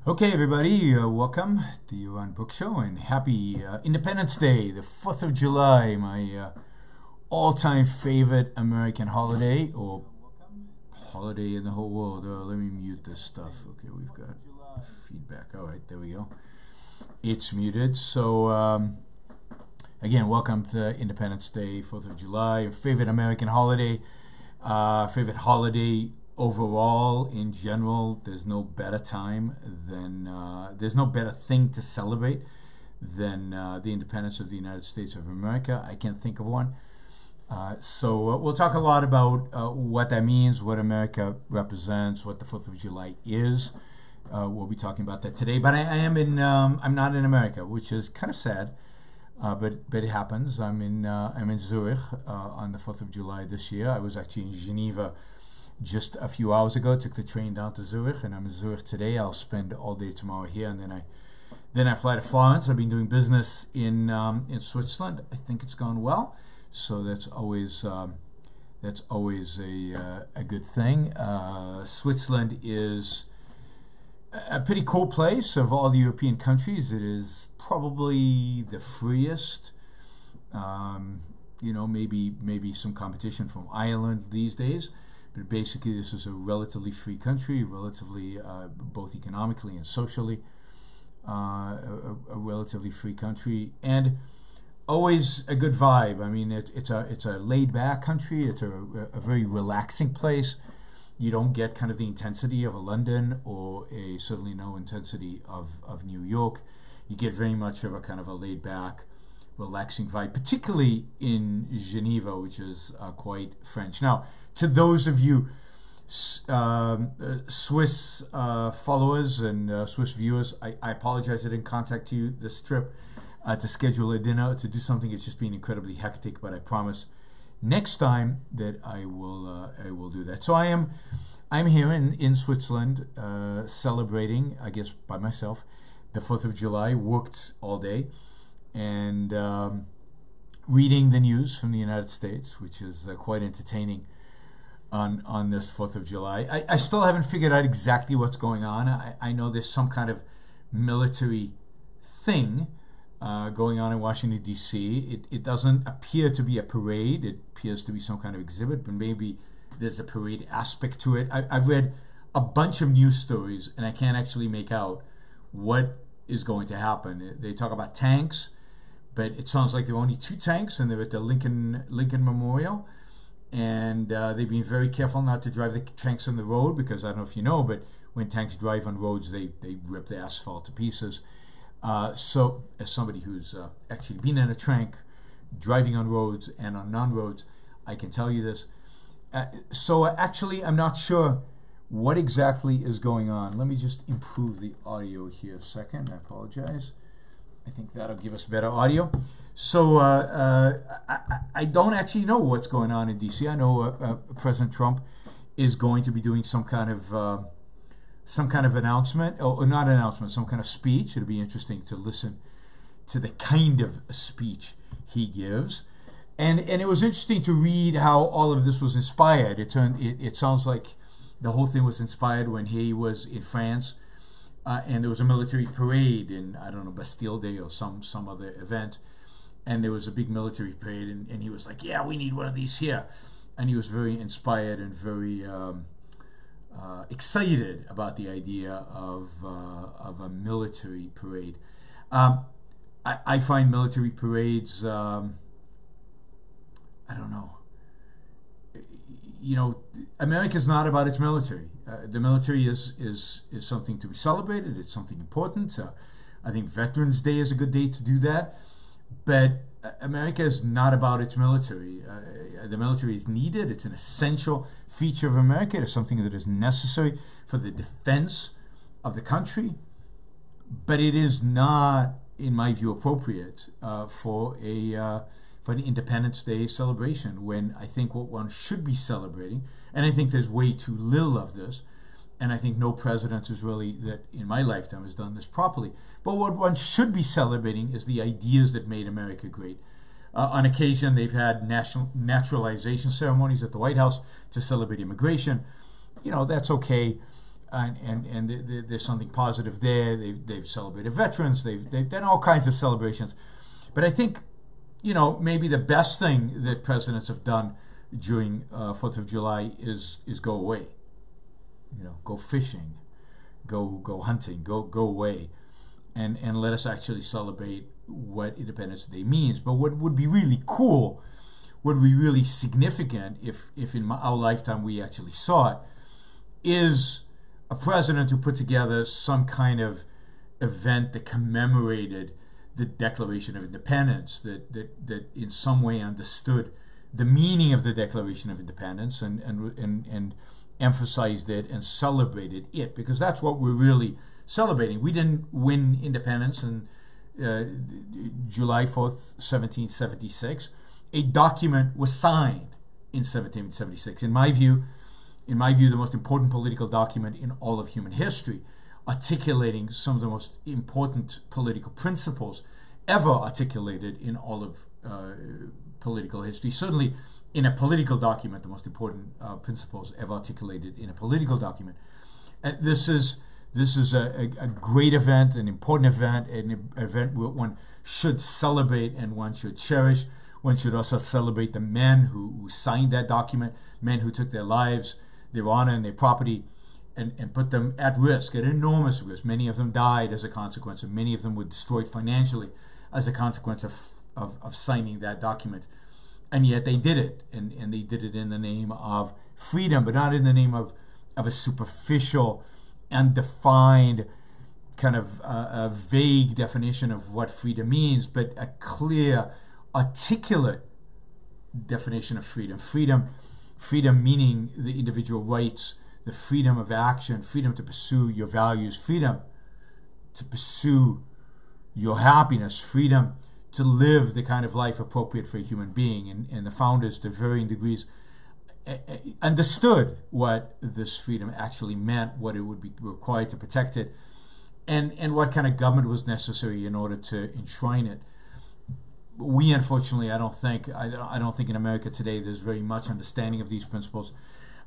Okay, everybody, welcome to the Yaron Brook Show, and happy Independence Day, the 4th of July, my all-time favorite American holiday, or holiday in the whole world. Let me mute this stuff. Okay, we've got feedback. All right, there we go. It's muted. So, again, welcome to Independence Day, 4th of July, favorite American holiday, favorite holiday overall. In general, there's no better time than there's no better thing to celebrate than the independence of the United States of America. I can't think of one. So we'll talk a lot about what that means, what America represents, what the 4th of July is. We'll be talking about that today. But I am in I'm not in America, which is kind of sad. But it happens. I'm in Zurich on the 4th of July this year. I was actually in Geneva just a few hours ago. Took the train down to Zurich, and I'm in Zurich today. I'll spend all day tomorrow here, and then I fly to Florence. I've been doing business in Switzerland. I think it's gone well, so that's always a good thing. Switzerland is a pretty cool place. Of all the European countries, it is probably the freest. Maybe some competition from Ireland these days. But basically, this is a relatively free country, relatively both economically and socially, a relatively free country, and always a good vibe. I mean, it's a laid-back country. It's a very relaxing place. You don't get kind of the intensity of a London, or certainly no intensity of New York. You get very much of a kind of a laid-back, relaxing vibe, particularly in Geneva, which is quite French. Now, to those of you Swiss followers and Swiss viewers, I apologize I didn't contact you this trip to schedule a dinner, to do something. It's just been incredibly hectic, but I promise next time that I will do that. So I'm here in Switzerland celebrating, I guess by myself, the 4th of July. Worked all day, and reading the news from the United States, which is quite entertaining on this 4th of July. I still haven't figured out exactly what's going on. I know there's some kind of military thing going on in Washington, D.C. It doesn't appear to be a parade. It appears to be some kind of exhibit, but maybe there's a parade aspect to it. I've read a bunch of news stories, and I can't actually make out what is going to happen. They talk about tanks, but it sounds like there are only 2 tanks, and they're at the Lincoln Memorial. And they've been very careful not to drive the tanks on the road, because I don't know if you know, but when tanks drive on roads, they rip the asphalt to pieces. So as somebody who's actually been in a tank, driving on roads and on non-roads, I can tell you this. So actually, I'm not sure what exactly is going on. Let me just improve the audio here a second. I apologize. I think that'll give us better audio. So I don't actually know what's going on in D.C. I know President Trump is going to be doing some kind of announcement, or not announcement, some kind of speech. It'll be interesting to listen to the kind of speech he gives. And it was interesting to read how all of this was inspired. It sounds like the whole thing was inspired when he was in France, and there was a military parade in, I don't know, Bastille Day or some other event. And there was a big military parade, and he was like, yeah, we need one of these here. And he was very inspired and very excited about the idea of a military parade. I find military parades, I don't know. America's not about its military. The military is something to be celebrated. It's something important. I think Veterans Day is a good day to do that. But America is not about its military. The military is needed. It's an essential feature of America. It's something that is necessary for the defense of the country. But it is not, in my view, appropriate for an Independence Day celebration, when I think what one should be celebrating, and I think there's way too little of this, and I think no president is really, that in my lifetime, has done this properly. But what one should be celebrating is the ideas that made America great. On occasion, they've had naturalization ceremonies at the White House to celebrate immigration. That's okay. there's something positive there. They've celebrated veterans. They've done all kinds of celebrations. But I think, maybe the best thing that presidents have done during 4th of July is go away. Go fishing, go hunting, go away, and let us actually celebrate what Independence Day means. But what would be really cool, what would be really significant if in our lifetime we actually saw it, is a president who put together some kind of event that commemorated the Declaration of Independence, that in some way understood the meaning of the Declaration of Independence and emphasized it and celebrated it, because that's what we're really celebrating. We didn't win independence on July 4th, 1776. A document was signed in 1776. In my view, the most important political document in all of human history, articulating some of the most important political principles ever articulated in all of political history. Certainly, in a political document, the most important principles ever articulated in a political document. This is a great event, an important event, an event one should celebrate and one should cherish. One should also celebrate the men who signed that document, men who took their lives, their honor, and their property, and put them at risk, at enormous risk. Many of them died as a consequence, and many of them were destroyed financially as a consequence of signing that document. And yet they did it, and they did it in the name of freedom, but not in the name of a superficial, undefined, kind of a vague definition of what freedom means, but a clear, articulate definition of freedom. Freedom meaning the individual rights, the freedom of action, freedom to pursue your values, freedom to pursue your happiness, freedom to live the kind of life appropriate for a human being. And the founders, to varying degrees, understood what this freedom actually meant, what it would be required to protect it, and what kind of government was necessary in order to enshrine it. We, unfortunately, I don't think in America today there's very much understanding of these principles.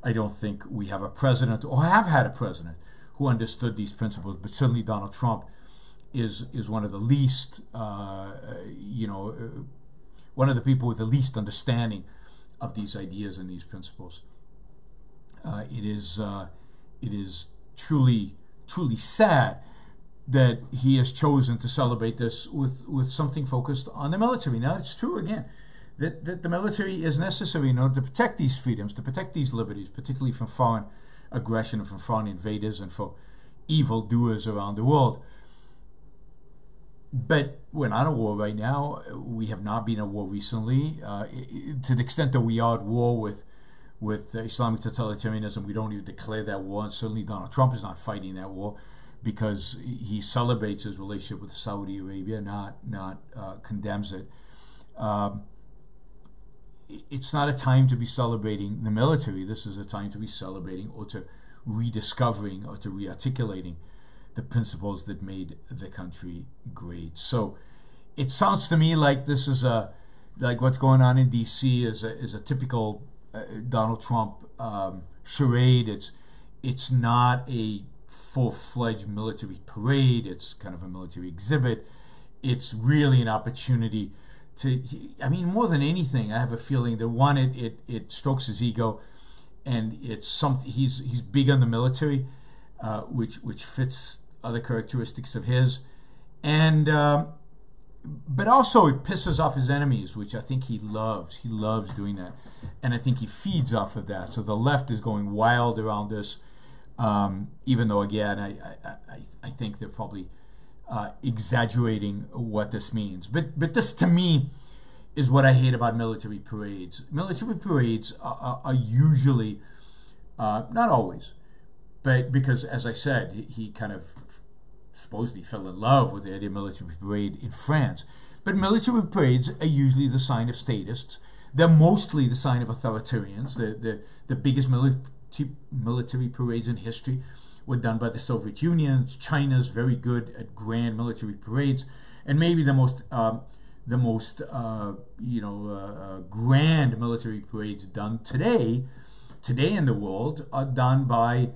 I don't think we have a president, or have had a president, who understood these principles. But certainly Donald Trump is one of the least, one of the people with the least understanding of these ideas and these principles. It is truly sad that he has chosen to celebrate this with something focused on the military. Now, it's true, again, that the military is necessary in order to protect these freedoms, to protect these liberties, particularly from foreign aggression and from foreign invaders and for evildoers around the world. But we're not at war right now. We have not been at war recently. To the extent that we are at war with Islamic totalitarianism, we don't even declare that war, and certainly Donald Trump is not fighting that war, because he celebrates his relationship with Saudi Arabia, not condemns it. It's not a time to be celebrating the military. This is a time to be celebrating, or to rediscovering, or to rearticulating the principles that made the country great. So it sounds to me like this is like what's going on in D.C. is a typical Donald Trump charade. It's not a full-fledged military parade. It's kind of a military exhibit. It's really an opportunity to, more than anything, I have a feeling that one, it strokes his ego, and it's something, he's big on the military, which fits other characteristics of his, and but also it pisses off his enemies, which I think he loves. He loves doing that, and I think he feeds off of that. So the left is going wild around this. Even though, again, I think they're probably exaggerating what this means. But this, to me, is what I hate about military parades. Military parades are usually, not always, but because, as I said, he kind of supposedly fell in love with the idea of military parade in France. But military parades are usually the sign of statists. They're mostly the sign of authoritarians. The biggest military parades in history were done by the Soviet Union. China's very good at grand military parades, and maybe the most grand military parades done today in the world are done by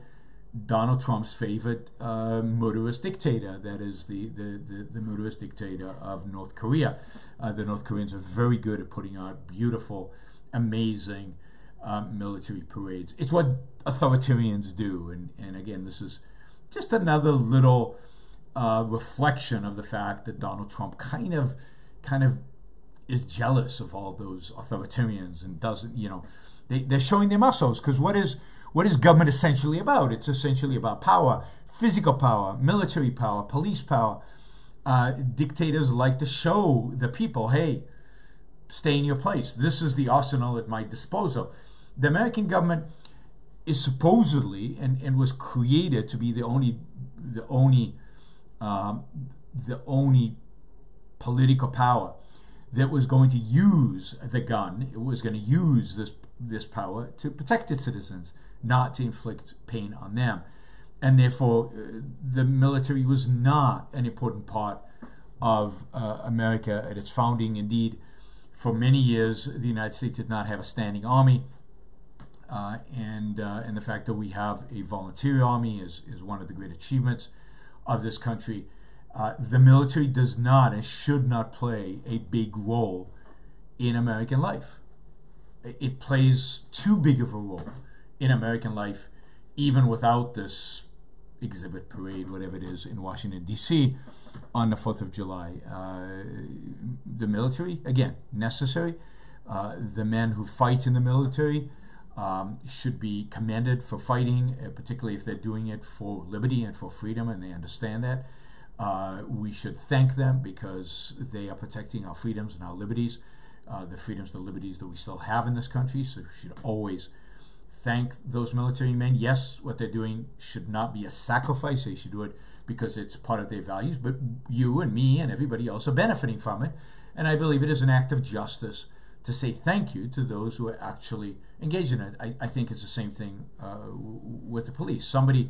Donald Trump's favorite murderous dictator, that is the murderous dictator of North Korea. The North Koreans are very good at putting on beautiful, amazing military parades. It's what authoritarians do. And again, this is just another little reflection of the fact that Donald Trump kind of is jealous of all those authoritarians and doesn't, they're showing their muscles, because what is government essentially about? It's essentially about power, physical power, military power, police power. Dictators like to show the people, hey, stay in your place. This is the arsenal at my disposal. The American government is supposedly and was created to be the only political power that was going to use the gun. It was going to use this power to protect its citizens, not to inflict pain on them. And therefore, the military was not an important part of America at its founding. Indeed, for many years, the United States did not have a standing army. And the fact that we have a volunteer army is one of the great achievements of this country. The military does not and should not play a big role in American life. It plays too big of a role in American life, even without this exhibit, parade, whatever it is, in Washington, D.C. on the 4th of July. The military, again, necessary. The men who fight in the military should be commended for fighting, particularly if they're doing it for liberty and for freedom, and they understand that. We should thank them because they are protecting our freedoms and our liberties, the freedoms and liberties that we still have in this country. So we should always thank those military men. Yes, what they're doing should not be a sacrifice. They should do it because it's part of their values, but you and me and everybody else are benefiting from it. And I believe it is an act of justice to say thank you to those who are actually engaged in it. I think it's the same thing with the police. Somebody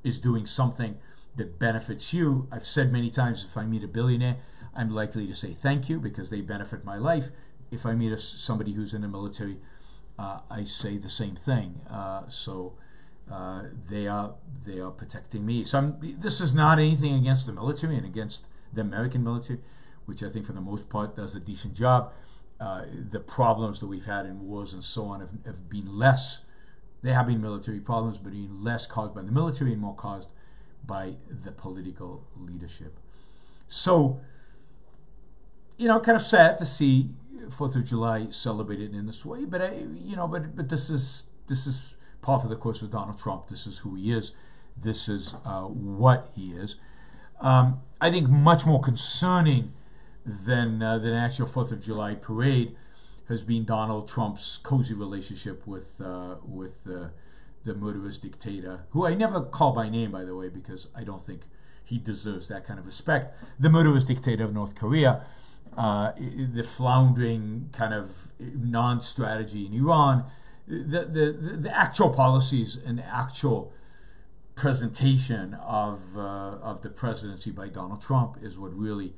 is doing something that benefits you. I've said many times, if I meet a billionaire, I'm likely to say thank you because they benefit my life. If I meet somebody who's in the military, I say the same thing. So they are protecting me. So this is not anything against the military and against the American military, which I think for the most part does a decent job. The problems that we've had in wars and so on have been less. There have been military problems, but been less caused by the military and more caused by the political leadership. So, kind of sad to see 4th of July celebrated in this way, but but this is part of the course of Donald Trump. This is who he is. This is what he is. I think much more concerning than the actual 4th of July parade has been Donald Trump's cozy relationship with the murderous dictator, who I never call by name, by the way, because I don't think he deserves that kind of respect. The murderous dictator of North Korea, the floundering kind of non-strategy in Iran, the actual policies and the actual presentation of the presidency by Donald Trump is what really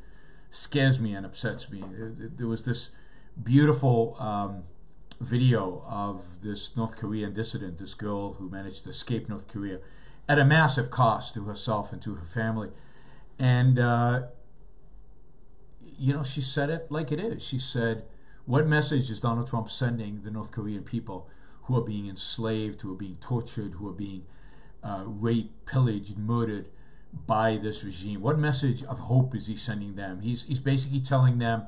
scares me and upsets me. There was this beautiful video of this North Korean dissident, this girl who managed to escape North Korea at a massive cost to herself and to her family. And, she said it like it is. She said, what message is Donald Trump sending the North Korean people who are being enslaved, who are being tortured, who are being raped, pillaged, murdered by this regime? What message of hope is he sending them? He's basically telling them,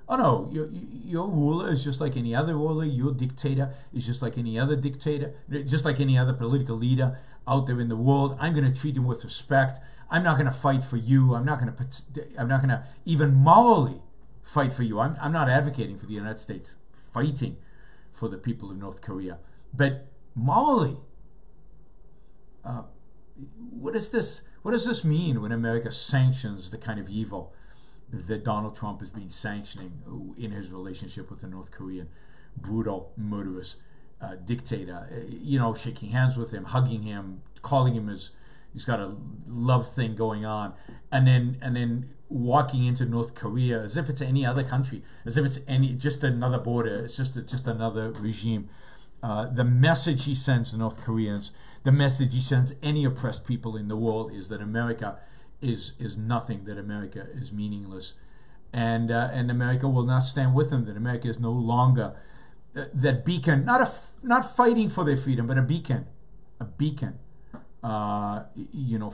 oh no, your ruler is just like any other ruler. Your dictator is just like any other dictator, just like any other political leader out there in the world. I'm going to treat him with respect. I'm not going to fight for you. I'm not going to even morally fight for you. I'm not advocating for the United States fighting for the people of North Korea, but morally, what does this mean when America sanctions the kind of evil that Donald Trump has been sanctioning in his relationship with the North Korean brutal, murderous dictator? Shaking hands with him, hugging him, calling him he's got a love thing going on, and then walking into North Korea as if it's any other country, as if it's just another border, it's just another regime. The message he sends to North Koreans, the message he sends any oppressed people in the world, is that America is nothing, that America is meaningless, and America will not stand with them. That America is no longer that beacon, not fighting for their freedom, but a beacon,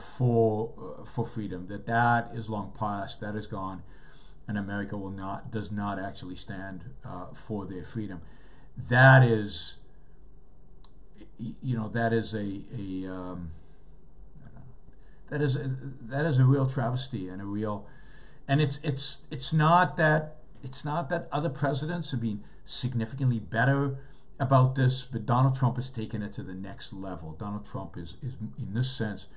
for freedom. That is long past, that is gone, and America does not actually stand for their freedom. That is a real travesty and a real, and it's not that other presidents have been significantly better about this, but Donald Trump has taken it to the next level. Donald Trump is in this sense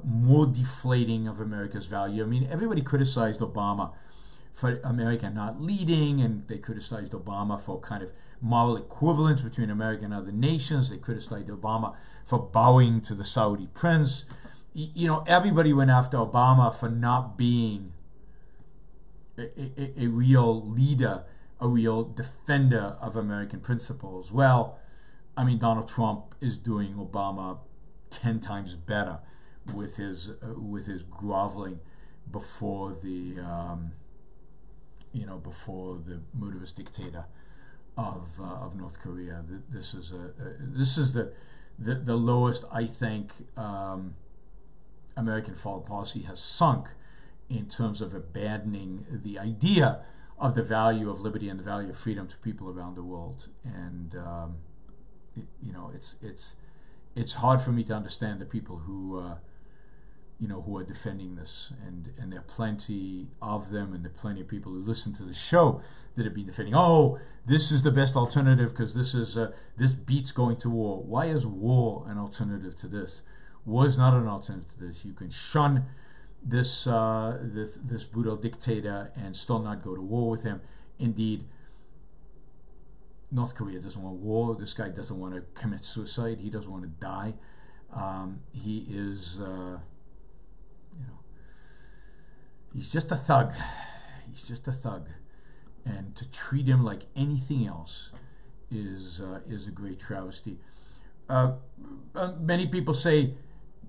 more deflating of America's value. I mean, everybody criticized Obama for America not leading, and they criticized Obama for kind of moral equivalence between America and other nations. They criticized Obama for bowing to the Saudi prince. Everybody went after Obama for not being a real leader, a real defender of American principles. Well, I mean, Donald Trump is doing Obama 10 times better with his groveling before the murderous dictator of North Korea. This is the lowest, I think, American foreign policy has sunk in terms of abandoning the idea of the value of liberty and the value of freedom to people around the world. And it's hard for me to understand the people who are defending this, and there are plenty of them, and there are plenty of people who listen to the show that have been defending, oh, this is the best alternative because this beats going to war. Why is war an alternative to this? War is not an alternative to this. You can shun this brutal dictator and still not go to war with him. Indeed, North Korea doesn't want war. This guy doesn't want to commit suicide. He doesn't want to die. He is, he's just a thug. He's just a thug. And to treat him like anything else is a great travesty. Many people say,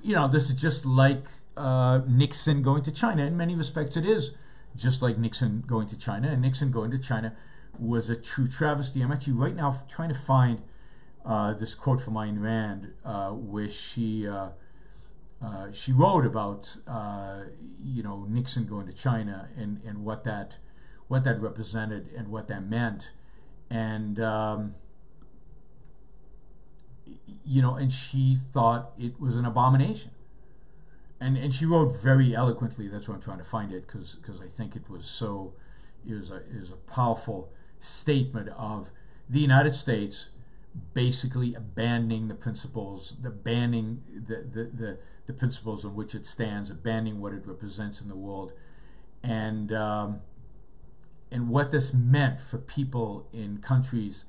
this is just like Nixon going to China. In many respects, it is just like Nixon going to China. And Nixon going to China was a true travesty. I'm actually right now trying to find this quote from Ayn Rand, where she wrote about Nixon going to China and what that represented and what that meant, and and she thought it was an abomination, and she wrote very eloquently. That's why I'm trying to find it, because I think it was a powerful statement of the United States basically abandoning the principles, the principles on which it stands, abandoning what it represents in the world, and what this meant for people in countries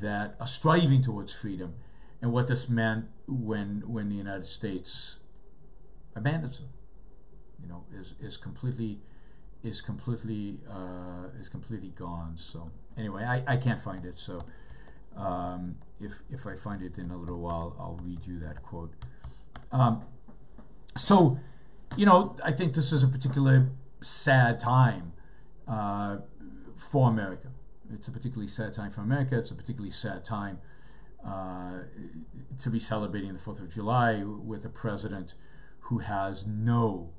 that are striving towards freedom, and what this meant when the United States abandons them, is completely gone. So anyway, I can't find it. So if I find it in a little while, I'll read you that quote. So I think this is a particularly sad time for America. It's a particularly sad time for America. It's a particularly sad time to be celebrating the 4th of July with a president who has no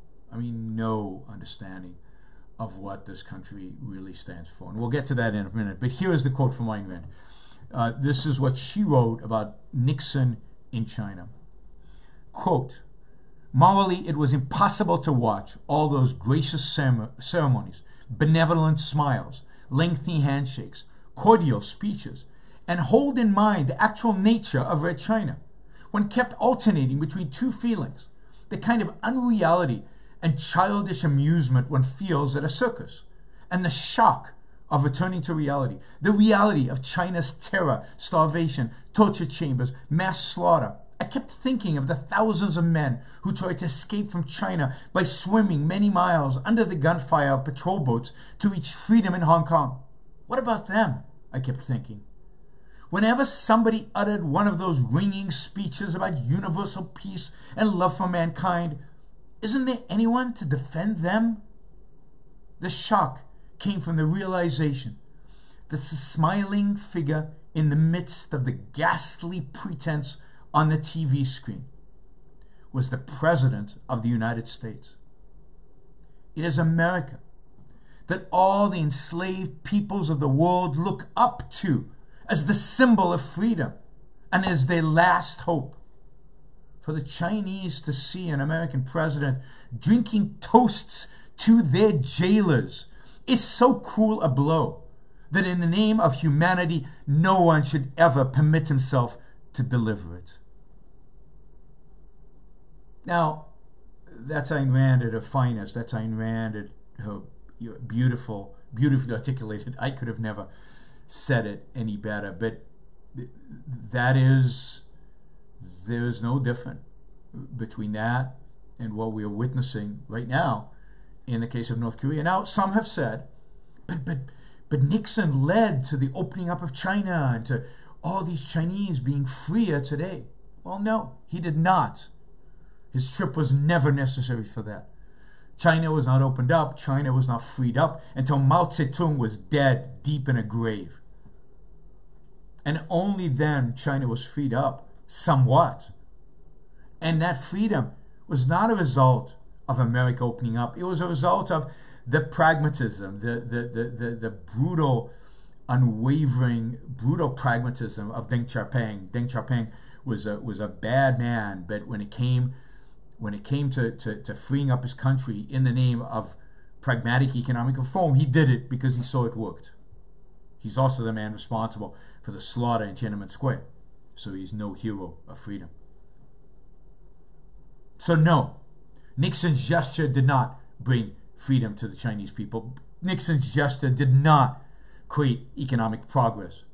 understanding of what this country really stands for. And we'll get to that in a minute. But here is the quote from Ayn Rand. This is what she wrote about Nixon in China. Quote, "Morally, it was impossible to watch all those gracious ceremonies, benevolent smiles, lengthy handshakes, cordial speeches, and hold in mind the actual nature of Red China. One kept alternating between two feelings, the kind of unreality and childish amusement one feels at a circus, and the shock of returning to reality, the reality of China's terror, starvation, torture chambers, mass slaughter. I kept thinking of the thousands of men who tried to escape from China by swimming many miles under the gunfire of patrol boats to reach freedom in Hong Kong. What about them? I kept thinking. Whenever somebody uttered one of those ringing speeches about universal peace and love for mankind, isn't there anyone to defend them? The shock came from the realization that the smiling figure in the midst of the ghastly pretense on the TV screen was the President of the United States. It is America that all the enslaved peoples of the world look up to as the symbol of freedom and as their last hope. For the Chinese to see an American president drinking toasts to their jailers is so cruel a blow that in the name of humanity, no one should ever permit himself to deliver it. Now, that's Ayn Rand at her finest. That's Ayn Rand at her beautifully articulated. I could have never said it any better, but there's no difference between that and what we are witnessing right now in the case of North Korea. Now, some have said, but Nixon led to the opening up of China and to all these Chinese being freer today. Well, no, he did not. His trip was never necessary for that. China was not opened up, China was not freed up until Mao Zedong was dead, deep in a grave. And only then China was freed up, somewhat. And that freedom was not a result of America opening up. It was a result of the pragmatism, the brutal, unwavering, brutal pragmatism of Deng Xiaoping. Deng Xiaoping was a bad man, but when it came to freeing up his country in the name of pragmatic economic reform, he did it because he saw it worked. He's also the man responsible for the slaughter in Tiananmen Square. So he's no hero of freedom. So no, Nixon's gesture did not bring freedom to the Chinese people. Nixon's gesture did not create economic progress.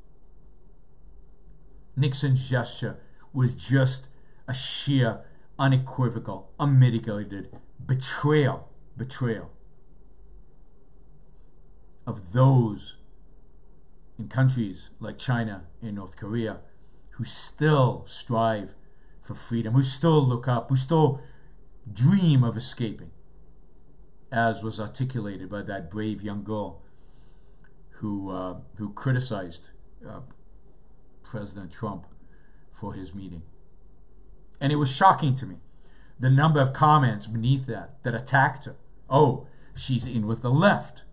Nixon's gesture was just a sheer, unequivocal, unmitigated betrayal of those in countries like China and North Korea who still strive for freedom, who still look up, who still dream of escaping, as was articulated by that brave young girl who criticized President Trump for his meeting. And it was shocking to me, the number of comments beneath that attacked her. Oh, she's in with the left.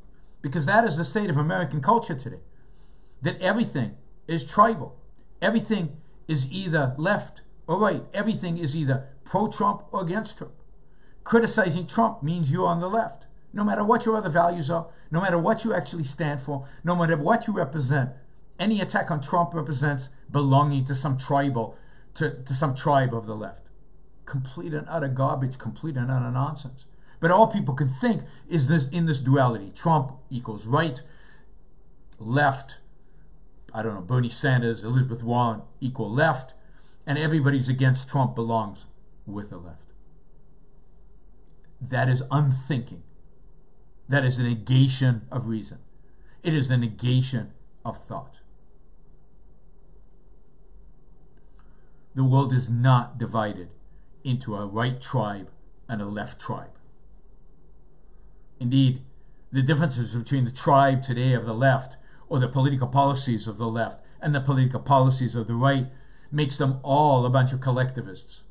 Because that is the state of American culture today. That everything is tribal. Everything is either left or right. Everything is either pro-Trump or against Trump. Criticizing Trump means you're on the left. No matter what your other values are, no matter what you actually stand for, no matter what you represent, any attack on Trump represents belonging to some tribe of the left. Complete and utter garbage, complete and utter nonsense. But all people can think is this in this duality. Trump equals right, left, I don't know, Bernie Sanders, Elizabeth Warren equal left, and everybody's against Trump belongs with the left. That is unthinking. That is a negation of reason. It is the negation of thought. The world is not divided into a right tribe and a left tribe. Indeed, the differences between the tribe today of the left or the political policies of the left and the political policies of the right makes them all a bunch of collectivists.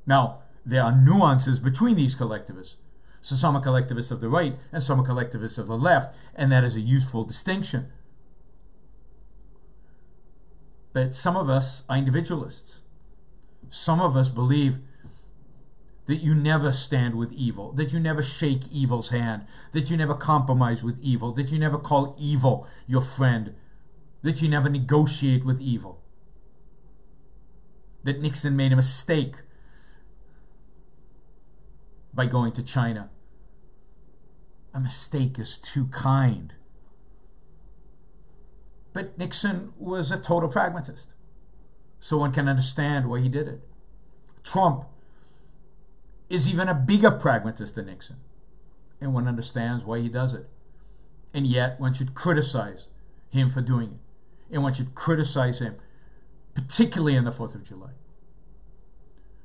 Now, there are nuances between these collectivists. So some are collectivists of the right and some are collectivists of the left, and that is a useful distinction. But some of us are individualists. Some of us believe that you never stand with evil, that you never shake evil's hand, that you never compromise with evil, that you never call evil your friend, that you never negotiate with evil. That Nixon made a mistake by going to China. A mistake is too kind. But Nixon was a total pragmatist, so one can understand why he did it. Trump is even a bigger pragmatist than Nixon, and one understands why he does it. And yet, one should criticize him for doing it. and one should criticize him, particularly on the 4th of July.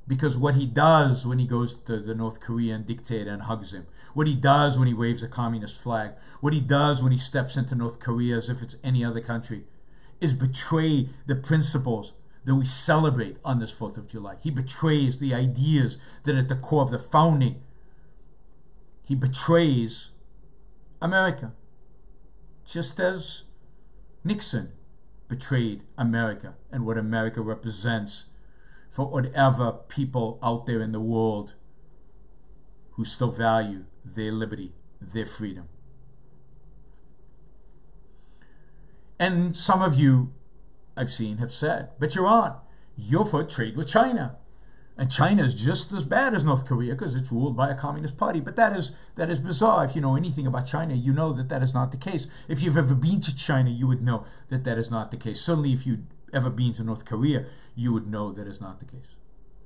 Because what he does when he goes to the North Korean dictator and hugs him, what he does when he waves a communist flag, what he does when he steps into North Korea as if it's any other country, is betray the principles that we celebrate on this 4th of July. He betrays the ideas that are at the core of the founding. He betrays America, just as Nixon betrayed America and what America represents for whatever people out there in the world who still value their liberty, their freedom. And some of you, I've seen, have said, but Yaron, you're for trade with China. And China is just as bad as North Korea because it's ruled by a communist party. But that is bizarre. If you know anything about China, you know that that is not the case. If you've ever been to China, you would know that that is not the case. Certainly if you've ever been to North Korea, you would know that is not the case.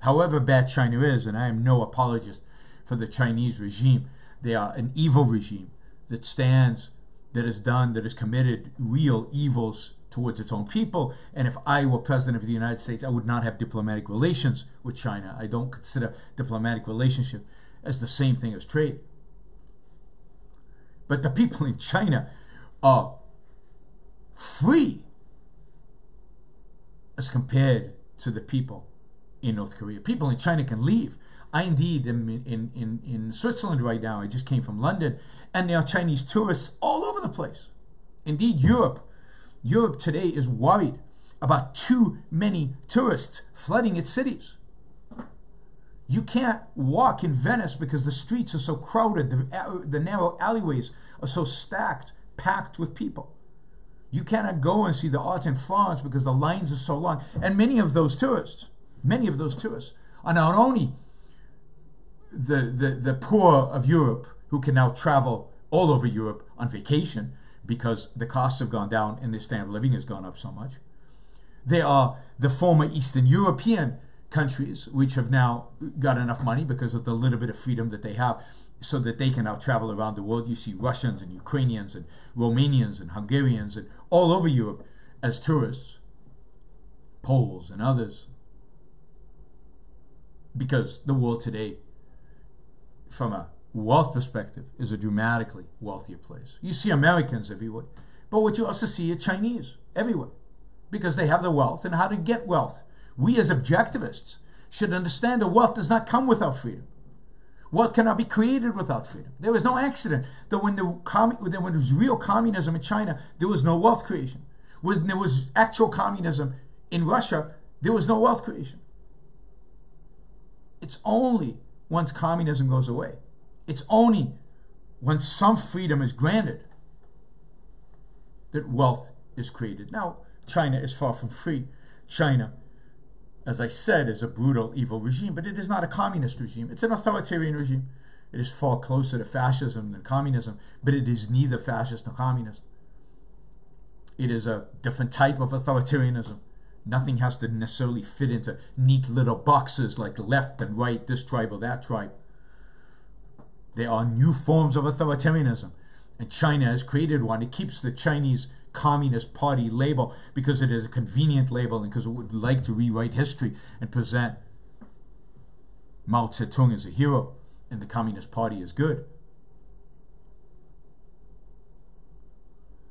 However bad China is, and I am no apologist for the Chinese regime, they are an evil regime that stands, that has committed real evils towards its own people. And if I were president of the United States, I would not have diplomatic relations with China. I don't consider diplomatic relationship as the same thing as trade. But the people in China are free as compared to the people in North Korea. People in China can leave. I indeed am in Switzerland right now. I just came from London, and there are Chinese tourists all over the place. Indeed, Europe today is worried about too many tourists flooding its cities. You can't walk in Venice because the streets are so crowded. The narrow alleyways are so stacked, packed with people. You cannot go and see the art in Florence because the lines are so long. And many of those tourists are not only the poor of Europe who can now travel all over Europe on vacation because the costs have gone down and their standard of living has gone up so much. They are the former Eastern European countries which have now got enough money because of the little bit of freedom that they have so that they can now travel around the world. You see Russians and Ukrainians and Romanians and Hungarians and all over Europe as tourists, Poles and others, because the world today, from a wealth perspective, is a dramatically wealthier place. You see Americans everywhere, but what you also see are Chinese everywhere because they have the wealth and how to get wealth. We as objectivists should understand that wealth does not come without freedom. Wealth cannot be created without freedom. There was no accident that when there was real communism in China, there was no wealth creation. When there was actual communism in Russia, there was no wealth creation. It's only once communism goes away, it's only when some freedom is granted that wealth is created. Now, China is far from free. China, as I said, is a brutal, evil regime, but it is not a communist regime. It's an authoritarian regime. It is far closer to fascism than communism, but it is neither fascist nor communist. It is a different type of authoritarianism. Nothing has to necessarily fit into neat little boxes like left and right, this tribe or that tribe. There are new forms of authoritarianism, and China has created one. It keeps the Chinese Communist Party label because it is a convenient label and because it would like to rewrite history and present Mao Zedong as a hero and the Communist Party as good.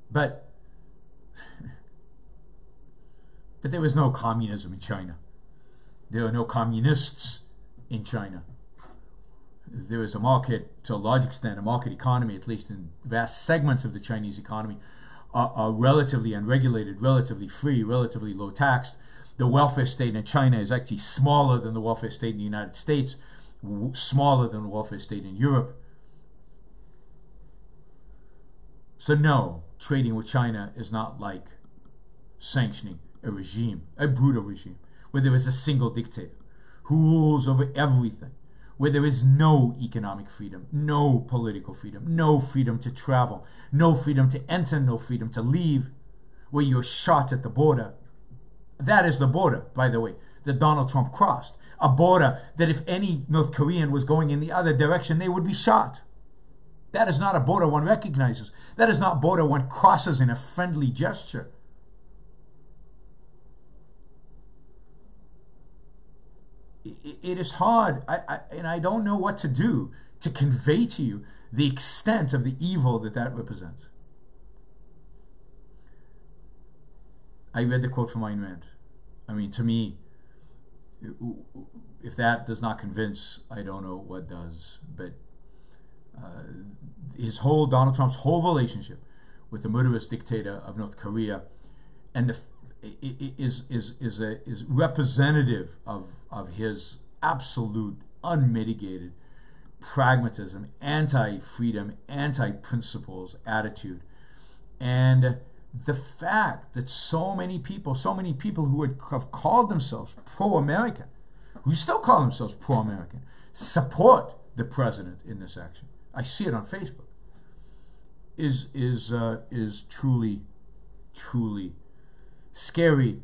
But there was no communism in China. There are no communists in China. There is a market, to a large extent, a market economy, at least in vast segments of the Chinese economy, are relatively unregulated, relatively free, relatively low taxed. The welfare state in China is actually smaller than the welfare state in the United States, smaller than the welfare state in Europe. So no, trading with China is not like sanctioning a regime, a brutal regime, where there is a single dictator who rules over everything, where there is no economic freedom, no political freedom, no freedom to travel, no freedom to enter, no freedom to leave, where you're shot at the border. That is the border, by the way, that Donald Trump crossed. A border that if any North Korean was going in the other direction, they would be shot. That is not a border one recognizes. That is not a border one crosses in a friendly gesture. it is hard, and I don't know what to do to convey to you the extent of the evil that represents. I read the quote from Ayn Rand. I mean, to me, if that does not convince, I don't know what does. But Donald Trump's whole relationship with the murderous dictator of North Korea, and is representative of his absolute, unmitigated pragmatism, anti-freedom, anti-principles attitude, and the fact that so many people who have called themselves pro-American, who still call themselves pro-American, support the president in this action. I see it on Facebook. Is truly, truly scary,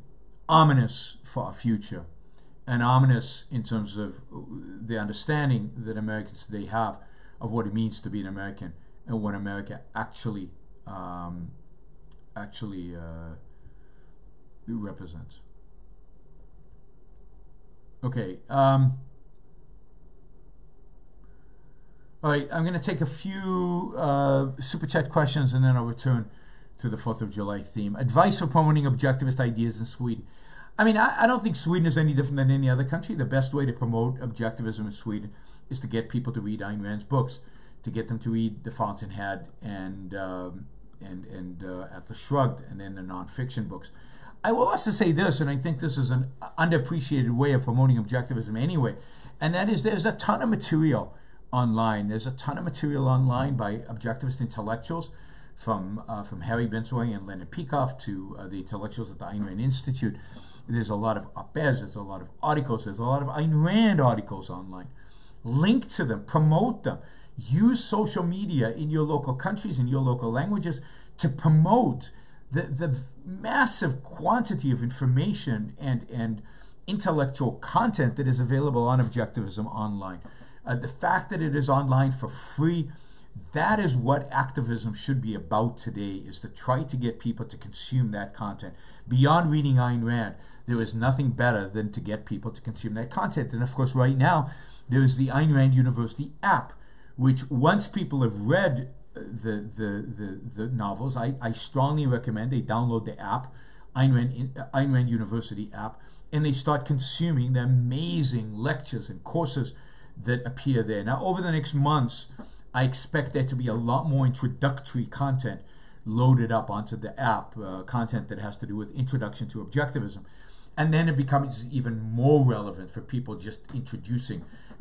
ominous for our future, and ominous in terms of the understanding that Americans today have of what it means to be an American and what America actually represents. Okay. All right, I'm going to take a few Super Chat questions, and then I'll return to the 4th of July theme. Advice for promoting objectivist ideas in Sweden. I mean, I don't think Sweden is any different than any other country. The best way to promote objectivism in Sweden is to get people to read Ayn Rand's books, to get them to read The Fountainhead and Atlas Shrugged, and then the nonfiction books. I will also say this, and I think this is an underappreciated way of promoting objectivism anyway, and that is there's a ton of material online. There's a ton of material online by objectivist intellectuals, from Harry Bensway and Leonard Peikoff to the intellectuals at the Ayn Rand Institute. There's a lot of op-eds, there's a lot of articles, there's a lot of Ayn Rand articles online. Link to them, promote them. Use social media in your local countries, in your local languages, to promote the massive quantity of information and intellectual content that is available on objectivism online. The fact that it is online for free, that is what activism should be about today, is to try to get people to consume that content. Beyond reading Ayn Rand, there is nothing better than to get people to consume that content. And of course, right now, there is the Ayn Rand University app, which once people have read the novels, I strongly recommend they download the app, Ayn Rand University app, and they start consuming the amazing lectures and courses that appear there. Now, over the next months, I expect there to be a lot more introductory content loaded up onto the app, content that has to do with introduction to objectivism. And then it becomes even more relevant for people just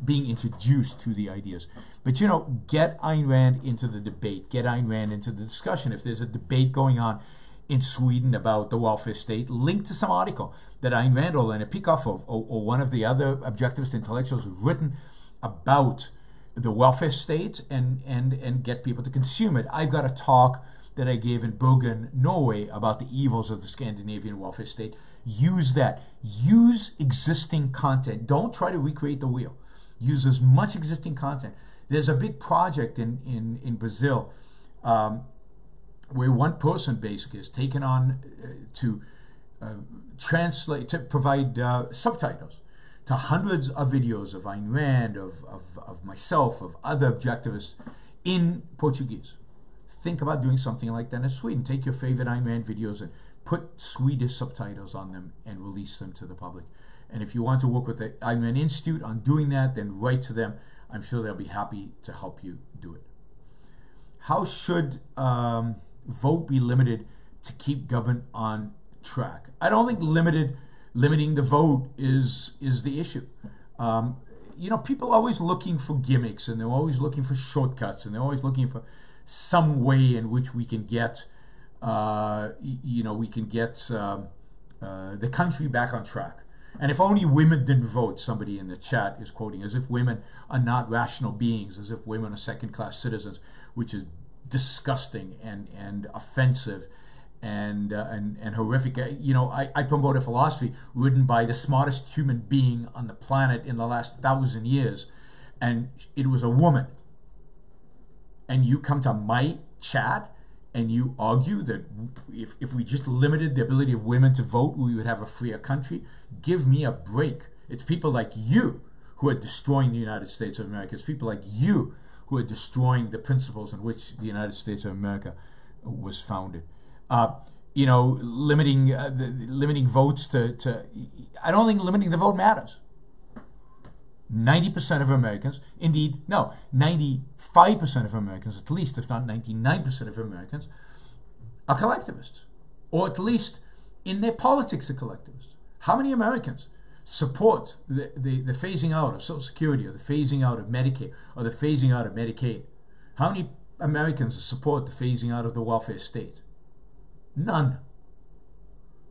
being introduced to the ideas. But, you know, get Ayn Rand into the debate, get Ayn Rand into the discussion. If there's a debate going on in Sweden about the welfare state, link to some article that Ayn Rand or Leonard Peikoff or one of the other objectivist intellectuals have written about the welfare state and get people to consume it. I've got a talk that I gave in Bergen, Norway, about the evils of the Scandinavian welfare state. Use that. Use existing content. Don't try to recreate the wheel. Use as much existing content. There's a big project in Brazil where one person basically is taken on to translate, to provide subtitles to hundreds of videos of Ayn Rand, of myself, of other objectivists in Portuguese. Think about doing something like that in Sweden. Take your favorite Ayn Rand videos and put Swedish subtitles on them and release them to the public. And if you want to work with the Ayn Rand Institute on doing that, then write to them. I'm sure they'll be happy to help you do it. How should vote be limited to keep government on track? I don't think limiting the vote is the issue. You know, people are always looking for gimmicks, and they're always looking for shortcuts, and they're always looking for some way in which we can get, the country back on track. And if only women didn't vote, somebody in the chat is quoting, as if women are not rational beings, as if women are second-class citizens, which is disgusting and offensive and horrific. You know, I promote a philosophy written by the smartest human being on the planet in the last 1,000 years, and it was a woman. And you come to my chat and you argue that if we just limited the ability of women to vote, we would have a freer country. Give me a break. It's people like you who are destroying the United States of America. It's people like you who are destroying the principles on which the United States of America was founded. Limiting votes to I don't think limiting the vote matters. 90% of Americans, indeed, no, 95% of Americans, at least, if not 99% of Americans, are collectivists, or at least in their politics are collectivists. How many Americans support the phasing out of Social Security, or the phasing out of Medicare, or the phasing out of Medicaid? How many Americans support the phasing out of the welfare state? None.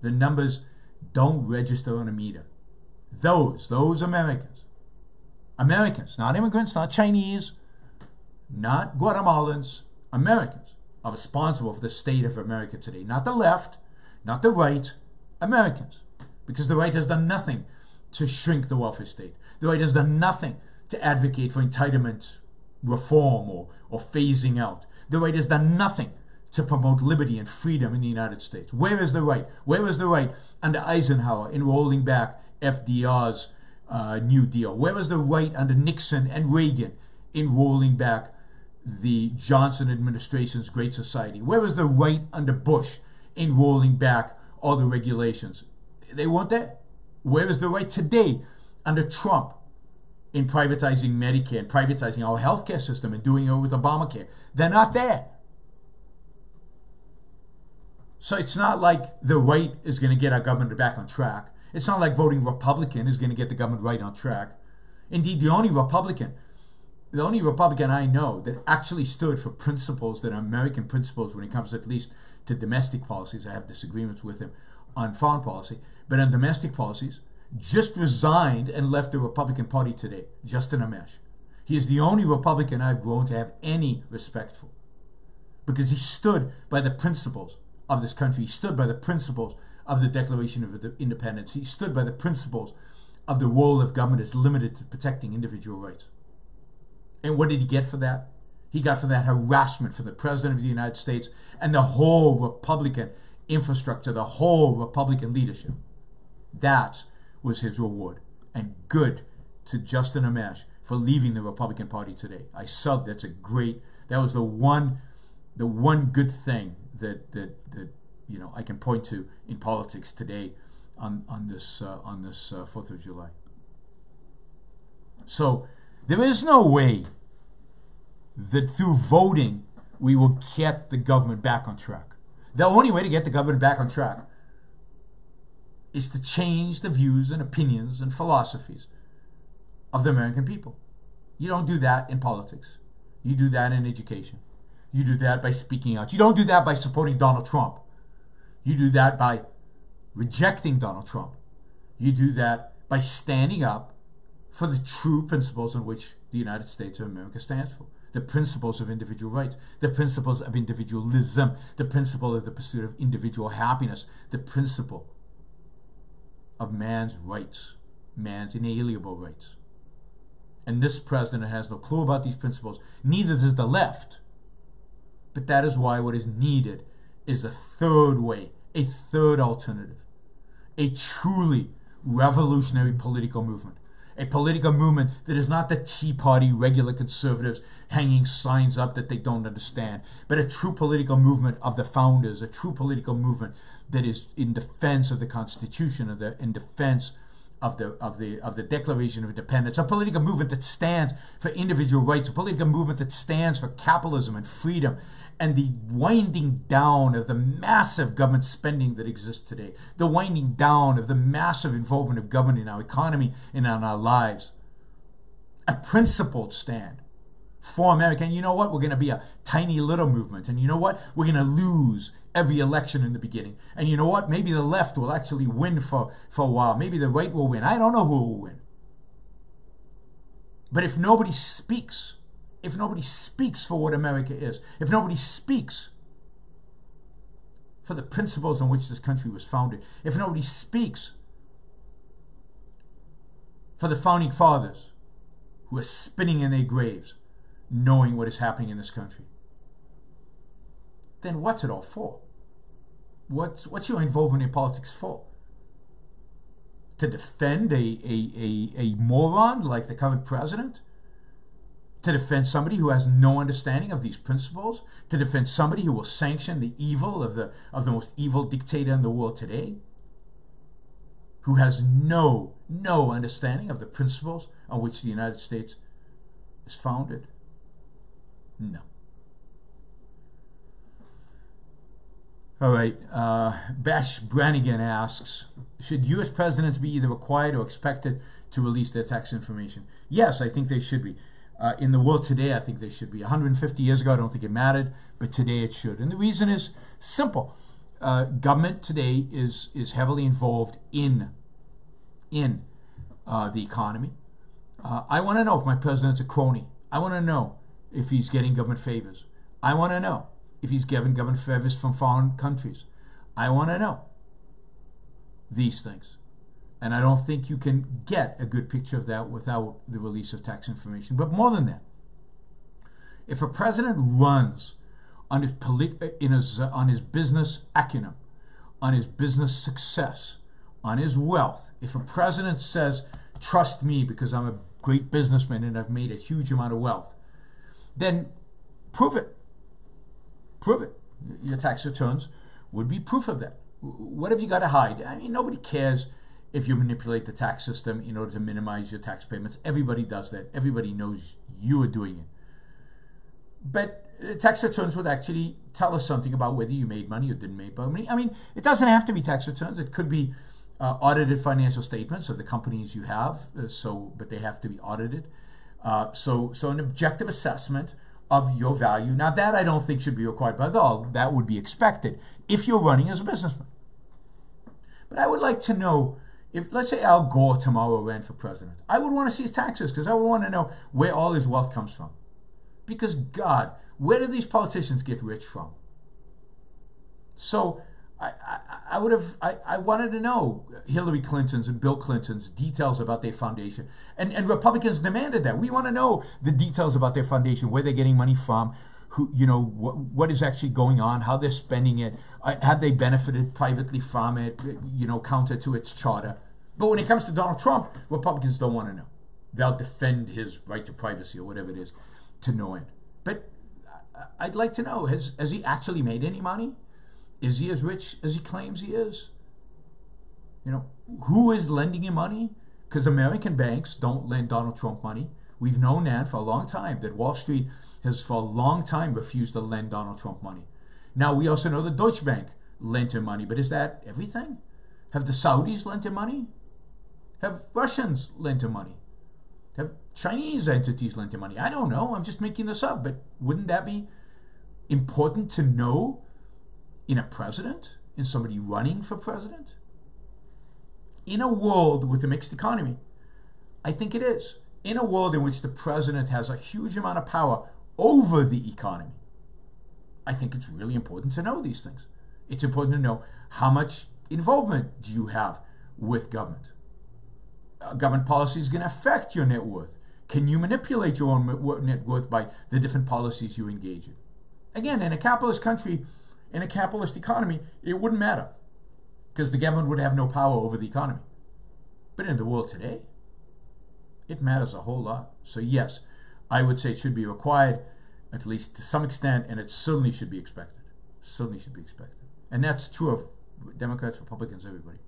The numbers don't register on a meter. Those Americans, not immigrants, not Chinese, not Guatemalans, Americans are responsible for the state of America today. Not the left, not the right, Americans. Because the right has done nothing to shrink the welfare state. The right has done nothing to advocate for entitlement reform or phasing out. The right has done nothing to promote liberty and freedom in the United States. Where is the right? Where was the right under Eisenhower in rolling back FDR's New Deal? Where was the right under Nixon and Reagan in rolling back the Johnson administration's Great Society? Where was the right under Bush in rolling back all the regulations? They weren't there. Where is the right today under Trump in privatizing Medicare and privatizing our healthcare system and doing it with Obamacare? They're not there. So it's not like the right is going to get our government back on track. It's not like voting Republican is going to get the government right on track. Indeed, the only Republican I know that actually stood for principles that are American principles when it comes at least to domestic policies, I have disagreements with him on foreign policy, but on domestic policies, just resigned and left the Republican Party today, Justin Amash. He is the only Republican I've grown to have any respect for, because he stood by the principles of this country. He stood by the principles of the Declaration of Independence. He stood by the principles of the role of government as limited to protecting individual rights. And what did he get for that? He got for that harassment from the President of the United States and the whole Republican infrastructure, the whole Republican leadership. That was his reward. And good to Justin Amash for leaving the Republican Party today. That was the one good thing that I can point to in politics today on this 4th of July. So there is no way that through voting we will get the government back on track. The only way to get the government back on track is to change the views and opinions and philosophies of the American people. You don't do that in politics. You do that in education. You do that by speaking out. You don't do that by supporting Donald Trump. You do that by rejecting Donald Trump. You do that by standing up for the true principles on which the United States of America stands for. The principles of individual rights, the principles of individualism, the principle of the pursuit of individual happiness, the principle of man's rights, man's inalienable rights. And this president has no clue about these principles, neither does the left. But that is why what is needed is a third way, a third alternative, a truly revolutionary political movement. A political movement that is not the Tea Party regular conservatives hanging signs up that they don't understand, but a true political movement of the founders, a true political movement that is in defense of the Constitution, in defense of the Declaration of Independence, a political movement that stands for individual rights, a political movement that stands for capitalism and freedom, and the winding down of the massive government spending that exists today, the winding down of the massive involvement of government in our economy and in our lives. A principled stand for America. And you know what? We're going to be a tiny little movement. And you know what? We're going to lose every election in the beginning. And you know what? Maybe the left will actually win for a while. Maybe the right will win. I don't know who will win. But if nobody speaks for what America is, if nobody speaks for the principles on which this country was founded, if nobody speaks for the founding fathers who are spinning in their graves, knowing what is happening in this country, then what's it all for? What's your involvement in politics for? To defend a moron like the current president? To defend somebody who has no understanding of these principles? To defend somebody who will sanction the evil of the most evil dictator in the world today? Who has no understanding of the principles on which the United States is founded? No. All right, Bash Brannigan asks, should U.S. presidents be either required or expected to release their tax information? Yes, I think they should be. In the world today, I think they should be. 150 years ago, I don't think it mattered, but today it should. And the reason is simple. Government today is heavily involved in the economy. I want to know if my president's a crony. I want to know if he's getting government favors. I want to know if he's given government favors from foreign countries. I want to know these things. And I don't think you can get a good picture of that without the release of tax information. But more than that, if a president runs on his business acumen, on his business success, on his wealth, if a president says, trust me because I'm a great businessman and I've made a huge amount of wealth, then prove it. Prove it. Your tax returns would be proof of that. What have you got to hide? I mean, nobody cares if you manipulate the tax system in order to minimize your tax payments. Everybody does that. Everybody knows you are doing it. But tax returns would actually tell us something about whether you made money or didn't make money. I mean, it doesn't have to be tax returns. It could be audited financial statements of the companies you have, but they have to be audited. So an objective assessment of your value. Now that I don't think should be required by law. That would be expected if you're running as a businessman. But I would like to know, if let's say Al Gore tomorrow ran for president, I would want to see his taxes because I would want to know where all his wealth comes from. Because God, where do these politicians get rich from? So I wanted to know Hillary Clinton's and Bill Clinton's details about their foundation. And Republicans demanded that. We want to know the details about their foundation, where they're getting money from, who, what is actually going on, how they're spending it, have they benefited privately from it, counter to its charter. But when it comes to Donald Trump, Republicans don't want to know. They'll defend his right to privacy or whatever it is to no end. But I'd like to know, has he actually made any money? Is he as rich as he claims he is? Who is lending him money? Because American banks don't lend Donald Trump money. We've known that for a long time, that Wall Street has for a long time refused to lend Donald Trump money. Now, we also know the Deutsche Bank lent him money, but is that everything? Have the Saudis lent him money? Have Russians lent him money? Have Chinese entities lent him money? I don't know. I'm just making this up, but wouldn't that be important to know in a president, in somebody running for president? In a world with a mixed economy, I think it is. In a world in which the president has a huge amount of power over the economy, I think it's really important to know these things. It's important to know how much involvement do you have with government. Government policy is going to affect your net worth. Can you manipulate your own net worth by the different policies you engage in? Again, in a capitalist country, in a capitalist economy, it wouldn't matter because the government would have no power over the economy. But in the world today, it matters a whole lot. So yes, I would say it should be required, at least to some extent, and it certainly should be expected. Certainly should be expected. And that's true of Democrats, Republicans, everybody.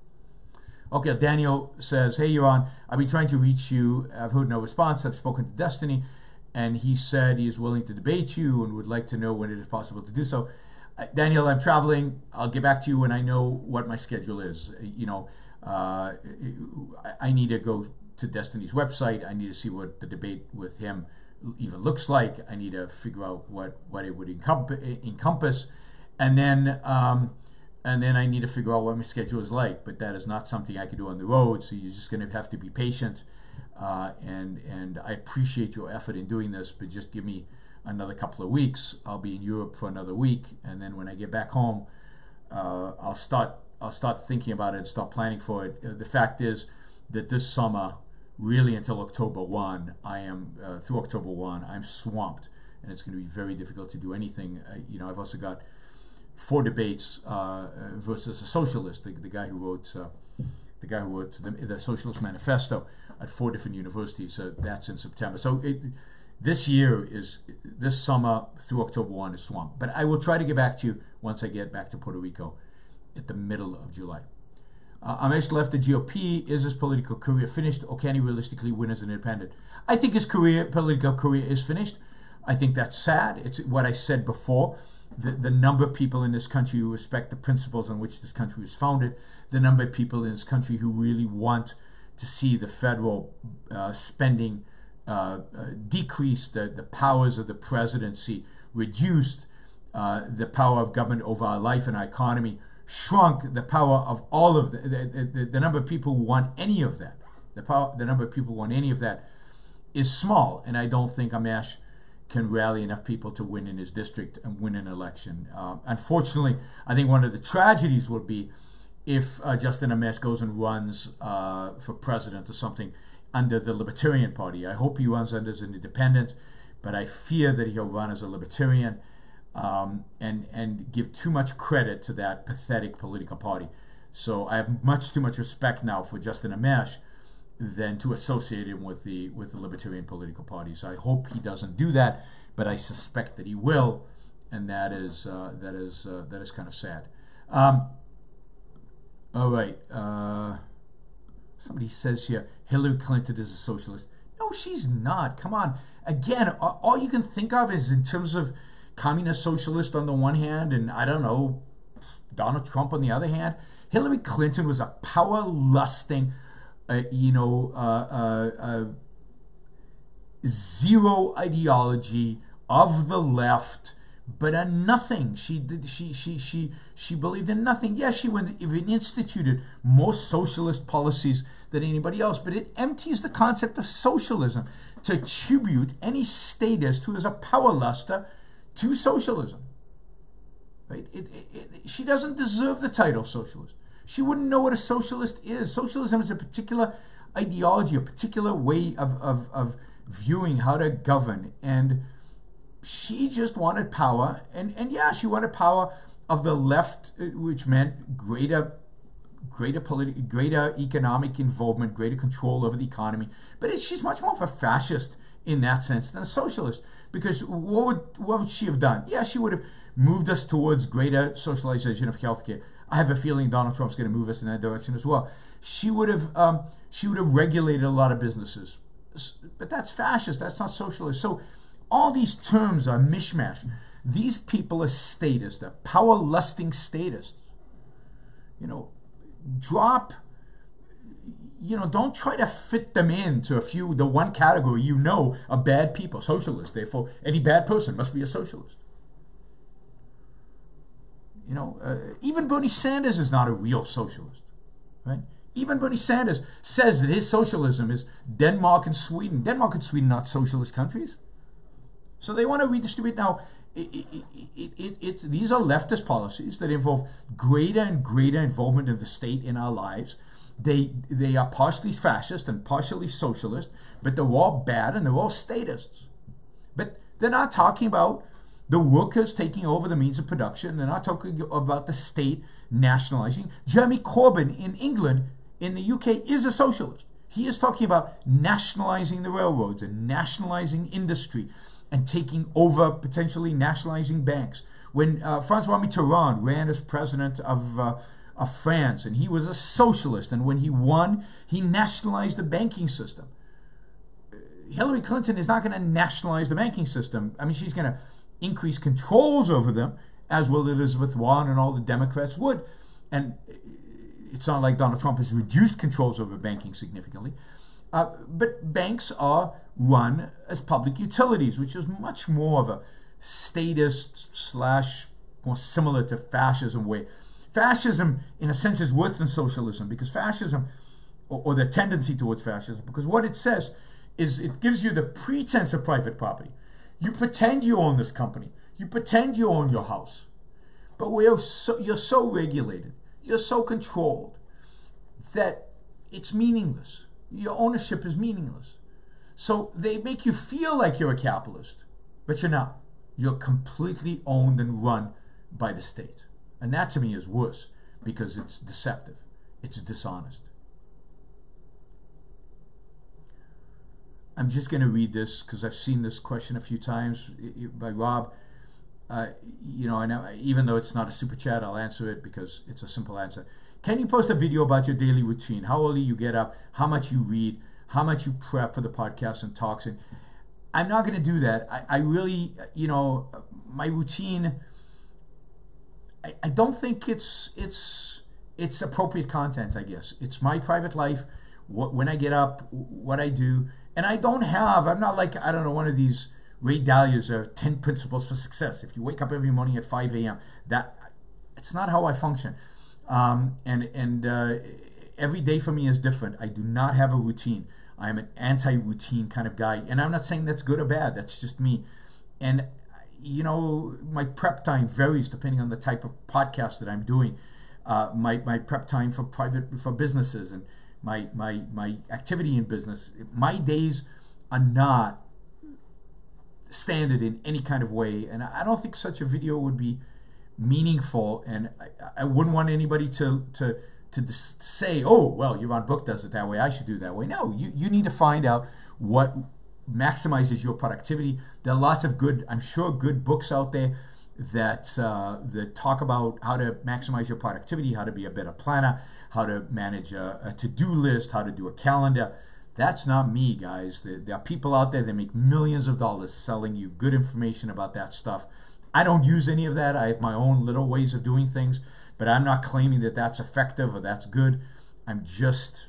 Okay, Daniel says, hey, Yaron, I've been trying to reach you. I've heard no response. I've spoken to Destiny, and he said he is willing to debate you and would like to know when it is possible to do so. Daniel, I'm traveling. I'll get back to you when I know what my schedule is. I need to go to Destiny's website. I need to see what the debate with him even looks like. I need to figure out what it would encompass, and then I need to figure out what my schedule is like. But that is not something I can do on the road. So you're just going to have to be patient. And I appreciate your effort in doing this, but just give me another couple of weeks. I'll be in Europe for another week, and then when I get back home, I'll start thinking about it and start planning for it. The fact is that this summer, really until October 1, through October 1, I'm swamped, and it's going to be very difficult to do anything. I've also got 4 debates versus a socialist, the guy who wrote the guy who wrote the Socialist Manifesto at 4 different universities. So that's in September. So this summer through October 1 is swamped. But I will try to get back to you once I get back to Puerto Rico at the middle of July. Amesh left the GOP. Is his political career finished, or can he realistically win as an independent? I think his political career is finished. I think that's sad. It's what I said before. The number of people in this country who respect the principles on which this country was founded, the number of people in this country who really want to see the federal spending decreased, the powers of the presidency reduced, the power of government over our life and our economy shrunk, the power of all of the number of people who want any of that, the number of people who want any of that is small, and I don't think Amesh can rally enough people to win in his district and win an election. Unfortunately, I think one of the tragedies will be if Justin Amesh goes and runs for president or something under the Libertarian Party. I hope he runs under as an independent, but I fear that he'll run as a Libertarian and give too much credit to that pathetic political party. So I have much too much respect now for Justin Amesh than to associate him with the Libertarian political party. So I hope he doesn't do that, but I suspect that he will, and that is kind of sad. All right. Somebody says here, Hillary Clinton is a socialist. No, she's not. Come on. Again, all you can think of is in terms of communist socialist on the one hand, and I don't know, Donald Trump on the other hand. Hillary Clinton was a power-lusting, zero ideology of the left, but a nothing. She believed in nothing. Yes, she even instituted more socialist policies than anybody else, but it empties the concept of socialism to attribute any statist who is a power luster to socialism. Right? She doesn't deserve the title socialist. She wouldn't know what a socialist is. Socialism is a particular ideology, a particular way of viewing how to govern. And she just wanted power. And yeah, she wanted power of the left, which meant greater economic involvement, greater control over the economy. But she's much more of a fascist in that sense than a socialist. Because what would she have done? Yeah, she would have moved us towards greater socialization of healthcare. I have a feeling Donald Trump's going to move us in that direction as well. She would have regulated a lot of businesses, but that's fascist. That's not socialist. So all these terms are mishmash. These people are statists. They're power-lusting statists. Don't try to fit them into the one category are bad people, socialists. Therefore, any bad person must be a socialist. Even Bernie Sanders is not a real socialist, right? Even Bernie Sanders says that his socialism is Denmark and Sweden. Denmark and Sweden are not socialist countries. So they want to redistribute. Now, these are leftist policies that involve greater and greater involvement of the state in our lives. They are partially fascist and partially socialist, but they're all bad and they're all statists. But they're not talking about the workers taking over the means of production. They're not talking about the state nationalizing. Jeremy Corbyn in England, in the UK, is a socialist. He is talking about nationalizing the railroads and nationalizing industry and taking over, potentially nationalizing banks. When Francois Mitterrand ran as president of France, and he was a socialist, and when he won, he nationalized the banking system. Hillary Clinton is not going to nationalize the banking system. I mean, she's going to increase controls over them, as will Elizabeth Warren and all the Democrats would. And it's not like Donald Trump has reduced controls over banking significantly. But banks are run as public utilities, which is much more of a statist / more similar to fascism way. Fascism, in a sense, is worse than socialism, because fascism, or the tendency towards fascism, because what it says is it gives you the pretense of private property. You pretend you own this company. You pretend you own your house. But you're so regulated, you're so controlled, that it's meaningless. Your ownership is meaningless. So they make you feel like you're a capitalist, but you're not. You're completely owned and run by the state. And that to me is worse, because it's deceptive. It's dishonest. I'm just going to read this because I've seen this question a few times by Rob. And even though it's not a super chat, I'll answer it because it's a simple answer. Can you post a video about your daily routine? How early you get up, how much you read, how much you prep for the podcast and talks? And I'm not going to do that. I really, my routine, I don't think it's appropriate content, I guess. It's my private life, when I get up, what I do. And I'm not like, I don't know, one of these Ray Dalio's 10 principles for success. If you wake up every morning at 5 a.m., it's not how I function. Every day for me is different. I do not have a routine. I am an anti-routine kind of guy. And I'm not saying that's good or bad. That's just me. And, my prep time varies depending on the type of podcast that I'm doing. My prep time for businesses and my activity in business. My days are not standard in any kind of way. And I don't think such a video would be meaningful, and I wouldn't want anybody to say, oh, well, Yaron Brook does it that way, I should do it that way. No, you need to find out what maximizes your productivity. There are lots of good books out there that talk about how to maximize your productivity, how to be a better planner, how to manage a to-do list, how to do a calendar. That's not me, guys. There are people out there that make millions of dollars selling you good information about that stuff. I don't use any of that. I have my own little ways of doing things, but I'm not claiming that that's effective or that's good. I'm just,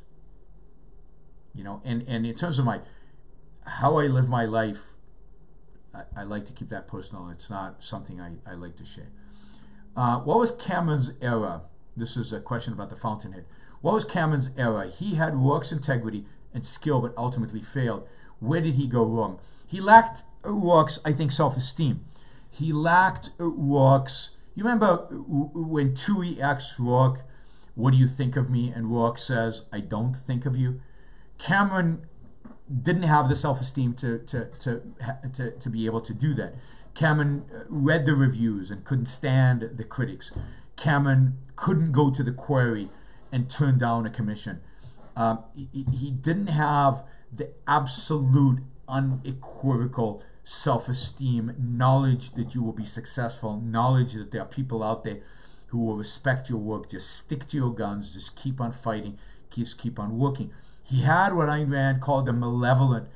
and in terms of how I live my life, I like to keep that personal. It's not something I like to share. What was Cameron's error? This is a question about the fountainhead. What was Cameron's error? He had Rourke's integrity and skill, but ultimately failed. Where did he go wrong? He lacked Rourke's, I think, self-esteem. He lacked Rourke's. You remember when Tui asks Rourke, "What do you think of me?" and Rourke says, "I don't think of you." Cameron didn't have the self-esteem to be able to do that. Cameron read the reviews and couldn't stand the critics. Cameron couldn't go to the query and turn down a commission. He didn't have the absolute, unequivocal self-esteem, knowledge that you will be successful, knowledge that there are people out there who will respect your work. Just stick to your guns, just keep on fighting, just keep on working. He had what Ayn Rand called a malevolent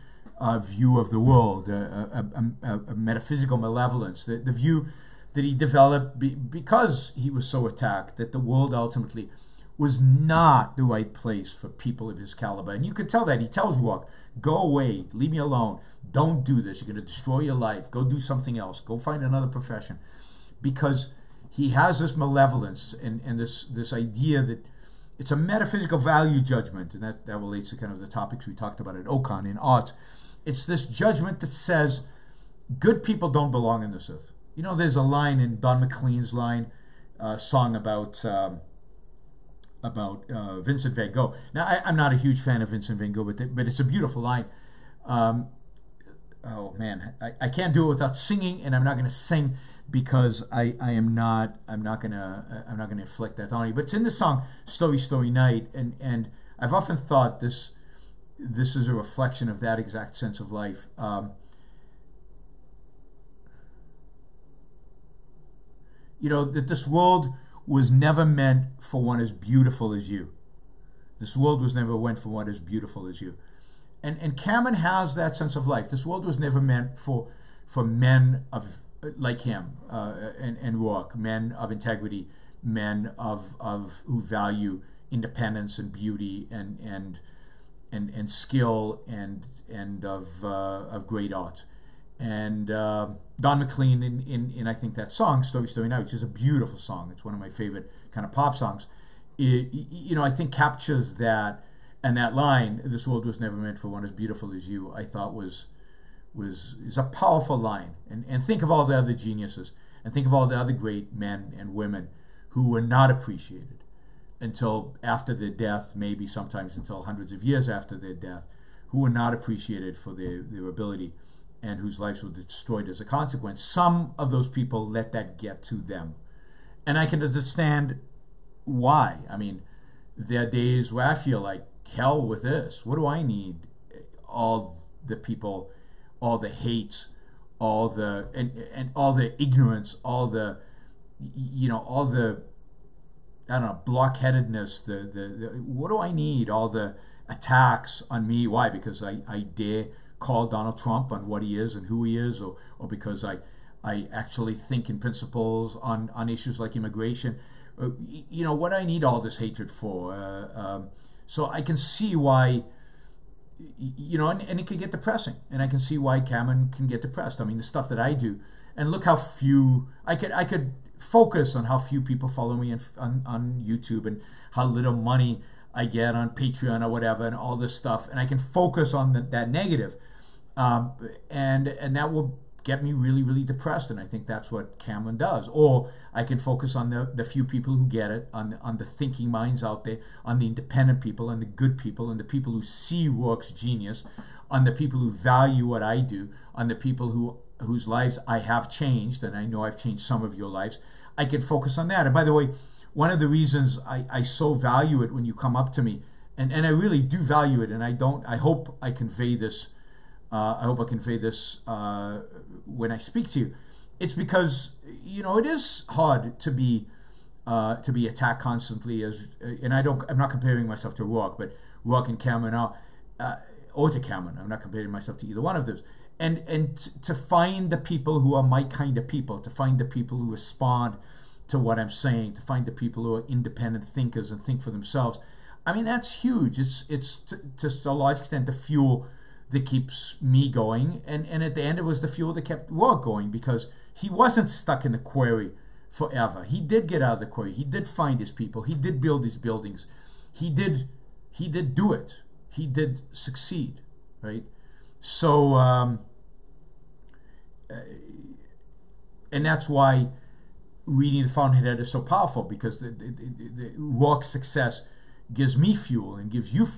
view of the world, a metaphysical malevolence, the view that he developed because he was so attacked, that the world ultimately was not the right place for people of his caliber. And you could tell that. He tells Rourke, go away, leave me alone, don't do this, you're going to destroy your life, go do something else, go find another profession. Because he has this malevolence and this idea that it's a metaphysical value judgment, and that relates to kind of the topics we talked about at Ocon in art. It's this judgment that says good people don't belong in this earth. There's a line in Don McLean's song about Vincent van Gogh. Now, I'm not a huge fan of Vincent van Gogh, but it's a beautiful line. Oh man, I can't do it without singing, and I'm not going to sing because I'm not going to inflict that on you. But it's in the song "Story Story Night," and I've often thought this is a reflection of that exact sense of life. That this world was never meant for one as beautiful as you. This world was never meant for one as beautiful as you. And Cameron has that sense of life. This world was never meant for men like him and Rourke, men of integrity, men of who value independence and beauty and skill and of great art. And Don McLean in I think that song "Story Story Night," which is a beautiful song. It's one of my favorite kind of pop songs. I think captures that. And that line, "This world was never meant for one as beautiful as you," I thought is a powerful line. And think of all the other geniuses, and think of all the other great men and women who were not appreciated until after their death, maybe sometimes until hundreds of years after their death, who were not appreciated for their ability and whose lives were destroyed as a consequence. Some of those people let that get to them. And I can understand why. I mean, there are days where I feel like, hell with this. What do I need all the people, all the hate, all the and all the ignorance, all the all the I don't know, blockheadedness, the what do I need? All the attacks on me. Why? Because I dare call Donald Trump on what he is and who he is, or because I actually think in principles on issues like immigration. What I need all this hatred for? So I can see why, and it can get depressing, and I can see why Cameron can get depressed. I mean, the stuff that I do, and look how few I could focus on how few people follow me on YouTube, and how little money I get on Patreon or whatever, and all this stuff, and I can focus on that negative, and that will get me really, really depressed, and I think that's what Cameron does. Or I can focus on the few people who get it, on the thinking minds out there, on the independent people, and the good people, and the people who see Rourke's genius, on the people who value what I do, on the people whose lives I have changed, and I know I've changed some of your lives. I can focus on that. And by the way, one of the reasons I so value it when you come up to me, and I really do value it, and I hope I convey this. When I speak to you. It's because it is hard to be attacked constantly, and I'm not comparing myself to Rourke, but Rourke and Cameron are, or to Cameron. I'm not comparing myself to either one of those. And to find the people who are my kind of people, to find the people who respond to what I'm saying, to find the people who are independent thinkers and think for themselves. I mean, that's huge. It's to a large extent the fuel that keeps me going, and at the end it was the fuel that kept Rourke going, because he wasn't stuck in the quarry forever. He did get out of the quarry. He did find his people. He did build his buildings. He did do it. He did succeed, right? So and that's why reading The Fountainhead is so powerful, because the Rourke's success gives me fuel, and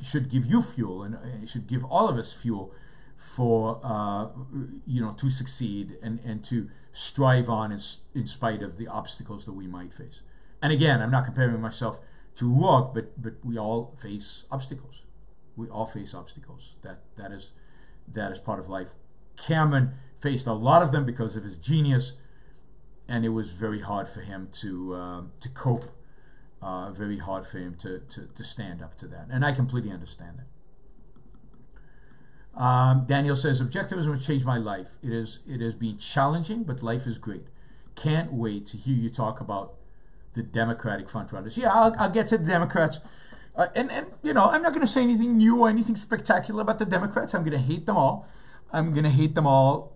should give you fuel, and it should give all of us fuel for to succeed and to strive on in spite of the obstacles that we might face. And again, I'm not comparing myself to Rourke, but we all face obstacles. We all face obstacles. That is part of life. Cameron faced a lot of them because of his genius, and it was very hard for him to cope. Very hard for him to stand up to that, and I completely understand that. Daniel says, objectivism has changed my life. It has been challenging, but life is great. Can't wait to hear you talk about the Democratic frontrunners. Yeah, I'll get to the Democrats, and I'm not going to say anything new or anything spectacular about the Democrats. I'm going to hate them all. I'm going to hate them all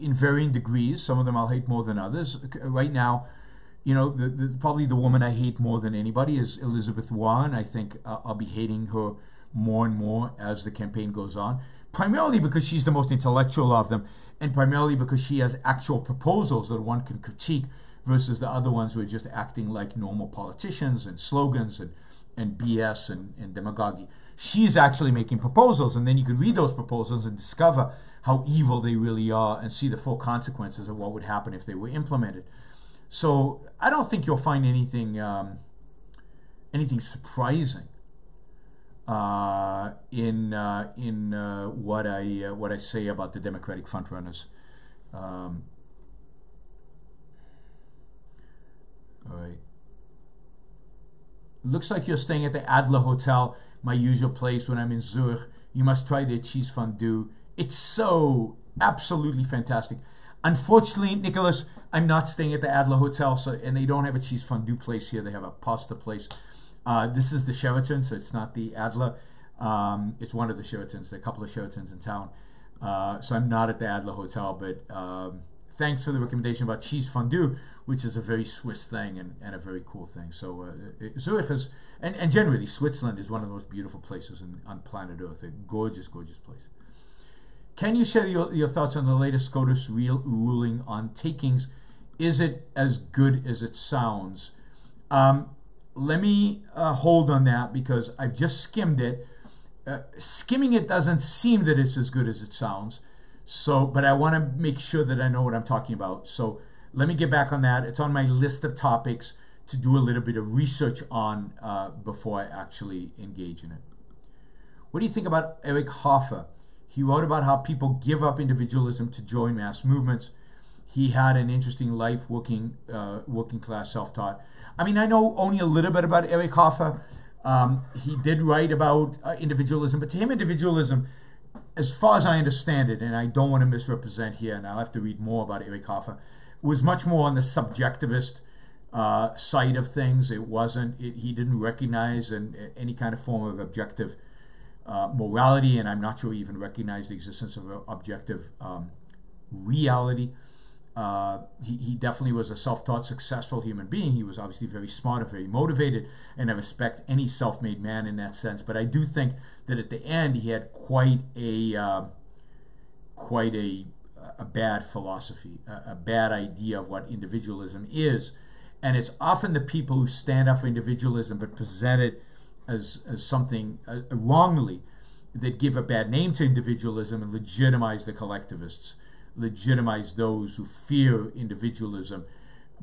in varying degrees. Some of them I'll hate more than others. Right now, probably the woman I hate more than anybody is Elizabeth Warren. I think I'll be hating her more and more as the campaign goes on, primarily because she's the most intellectual of them, and primarily because she has actual proposals that one can critique, versus the other ones who are just acting like normal politicians and slogans and BS and demagoguery. She's actually making proposals, and then you can read those proposals and discover how evil they really are, and see the full consequences of what would happen if they were implemented. So I don't think you'll find anything surprising in what I say about the Democratic frontrunners. All right. Looks like you're staying at the Adler Hotel, my usual place when I'm in Zurich. You must try their cheese fondue. It's so absolutely fantastic. Unfortunately, Nicholas, I'm not staying at the Adler Hotel, and they don't have a cheese fondue place here. They have a pasta place. This is the Sheraton, so it's not the Adler. It's one of the Sheratons. There are a couple of Sheratons in town. So I'm not at the Adler Hotel, but thanks for the recommendation about cheese fondue, which is a very Swiss thing and a very cool thing. So Zurich is, and generally Switzerland is one of the most beautiful places on planet Earth. A gorgeous, gorgeous place. Can you share your thoughts on the latest SCOTUS ruling on takings? Is it as good as it sounds? Let me hold on that, because I've just skimmed it. Skimming it doesn't seem that it's as good as it sounds. So, but I want to make sure that I know what I'm talking about. So let me get back on that. It's on my list of topics to do a little bit of research on before I actually engage in it. What do you think about Eric Hoffer? He wrote about how people give up individualism to join mass movements. He had an interesting life, working class, self-taught. I mean, I know only a little bit about Eric Hoffer. He did write about individualism, but to him, individualism, as far as I understand it, and I don't want to misrepresent here, and I'll have to read more about Eric Hoffer, was much more on the subjectivist side of things. It wasn't. He didn't recognize any kind of form of objective morality, and I'm not sure he even recognized the existence of objective reality. He definitely was a self-taught, successful human being. He was obviously very smart and very motivated, and I respect any self-made man in that sense. But I do think that at the end he had quite a bad philosophy, a bad idea of what individualism is. And it's often the people who stand up for individualism but present it as something wrongly that give a bad name to individualism and legitimize the collectivists, legitimize those who fear individualism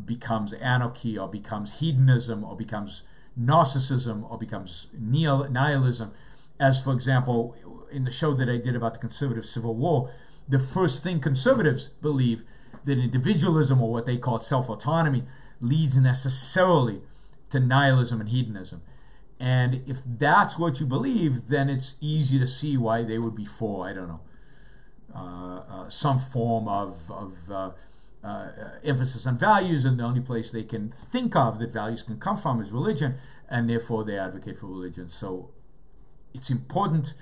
becomes anarchy or becomes hedonism or becomes narcissism or becomes nihilism. As, for example, in the show that I did about the conservative civil war, the first thing conservatives believe that individualism, or what they call self-autonomy, leads necessarily to nihilism and hedonism. And if that's what you believe, then it's easy to see why they would be for, I don't know, some form of emphasis on values, and the only place they can think of that values can come from is religion, and therefore they advocate for religion. So it's important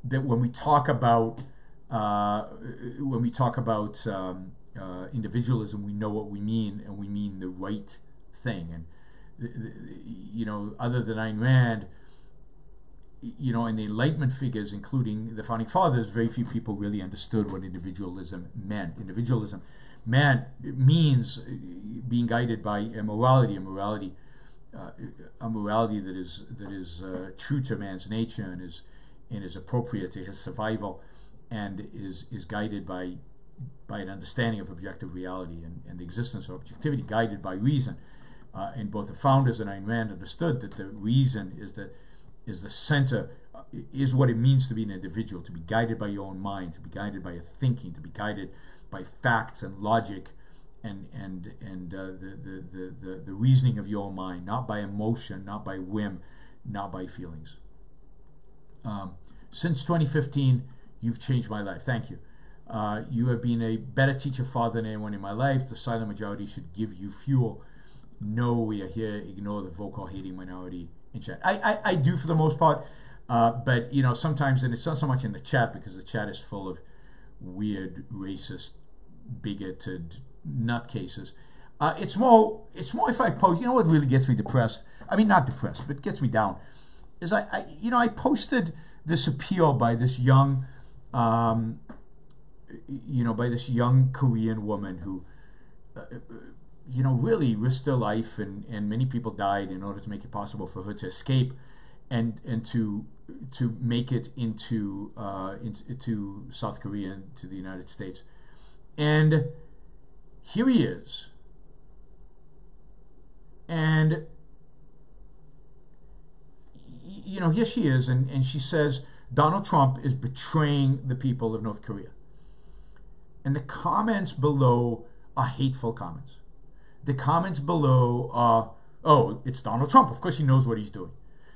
that when we talk about individualism, we know what we mean, and we mean the right thing. And other than Ayn Rand, and the Enlightenment figures, including the Founding Fathers, very few people really understood what individualism meant. Individualism means being guided by a morality that is true to man's nature and is appropriate to his survival, and is guided by an understanding of objective reality and the existence of objectivity, guided by reason. And both the founders and Ayn Rand understood that the reason is the center, is what it means to be an individual, to be guided by your own mind, to be guided by your thinking, to be guided by facts and logic and the reasoning of your own mind, not by emotion, not by whim, not by feelings. Since 2015, you've changed my life. Thank you. You have been a better teacher, father than anyone in my life. The silent majority should give you fuel. No, we are here. Ignore the vocal hating minority in chat. I do for the most part, but sometimes, and it's not so much in the chat because the chat is full of weird, racist, bigoted nutcases. It's more if I post. What really gets me depressed? I mean, not depressed, but gets me down. Is I posted this appeal by this young, by this young Korean woman who. Really risked her life, and many people died in order to make it possible for her to escape and to make it into South Korea and to the United States. And here he is. And here she is, and she says Donald Trump is betraying the people of North Korea. And the comments below are hateful comments. The comments below are, oh, it's Donald Trump. Of course he knows what he's doing.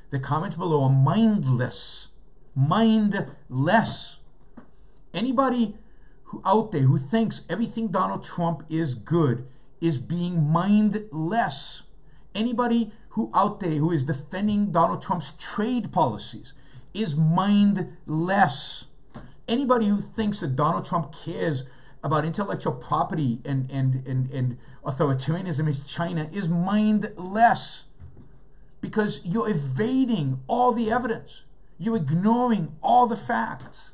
The comments below are mindless. Mindless. Anybody out there who thinks everything Donald Trump is good is being mindless. Anybody out there who is defending Donald Trump's trade policies is mindless. Anybody who thinks that Donald Trump cares about intellectual property and authoritarianism in China is mindless, because you're evading all the evidence. You're ignoring all the facts.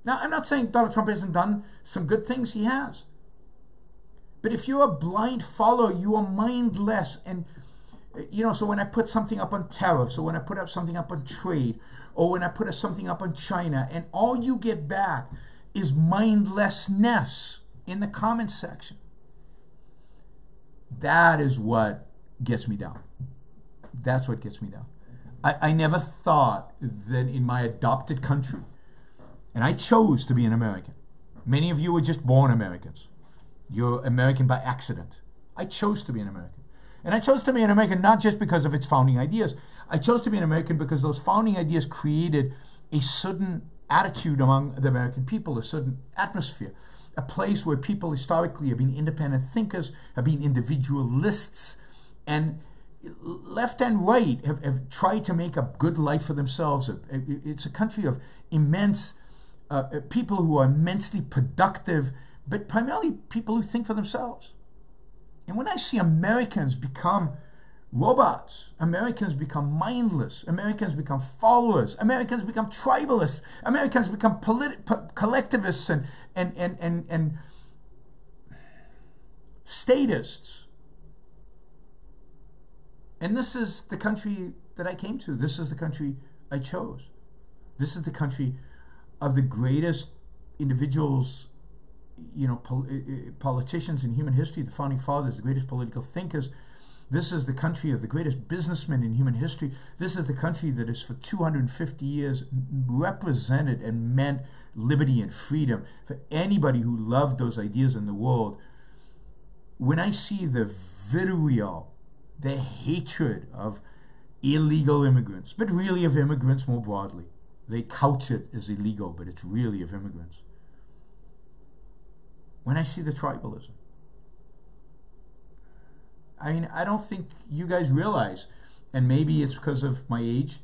Now, I'm not saying Donald Trump hasn't done some good things. He has. But if you're a blind follower, you are mindless. And, so when I put something up on tariffs, or when I put up something up on trade, or when I put something up on China, and all you get back is mindlessness in the comments section. That is what gets me down. That's what gets me down. I never thought that in my adopted country, And I chose to be an American. Many of you were just born Americans. You're American by accident. I chose to be an American. And I chose to be an American not just because of its founding ideas. I chose to be an American because those founding ideas created a certain attitude among the American people, a certain atmosphere, a place where people historically have been independent thinkers, have been individualists, and left and right have tried to make a good life for themselves. It's a country of immense people who are immensely productive, but primarily people who think for themselves. And when I see Americans become robots, Americans become mindless, Americans become followers, Americans become tribalists, Americans become collectivists and statists. And this is the country that I came to. This is the country I chose. This is the country of the greatest individuals, politicians in human history, the founding fathers, the greatest political thinkers. This is the country of the greatest businessmen in human history. This is the country that has for 250 years represented and meant liberty and freedom for anybody who loved those ideas in the world. When I see the vitriol, the hatred of illegal immigrants, but really of immigrants more broadly, they couch it as illegal, but it's really of immigrants. When I see the tribalism, I don't think you guys realize, and maybe it's because of my age,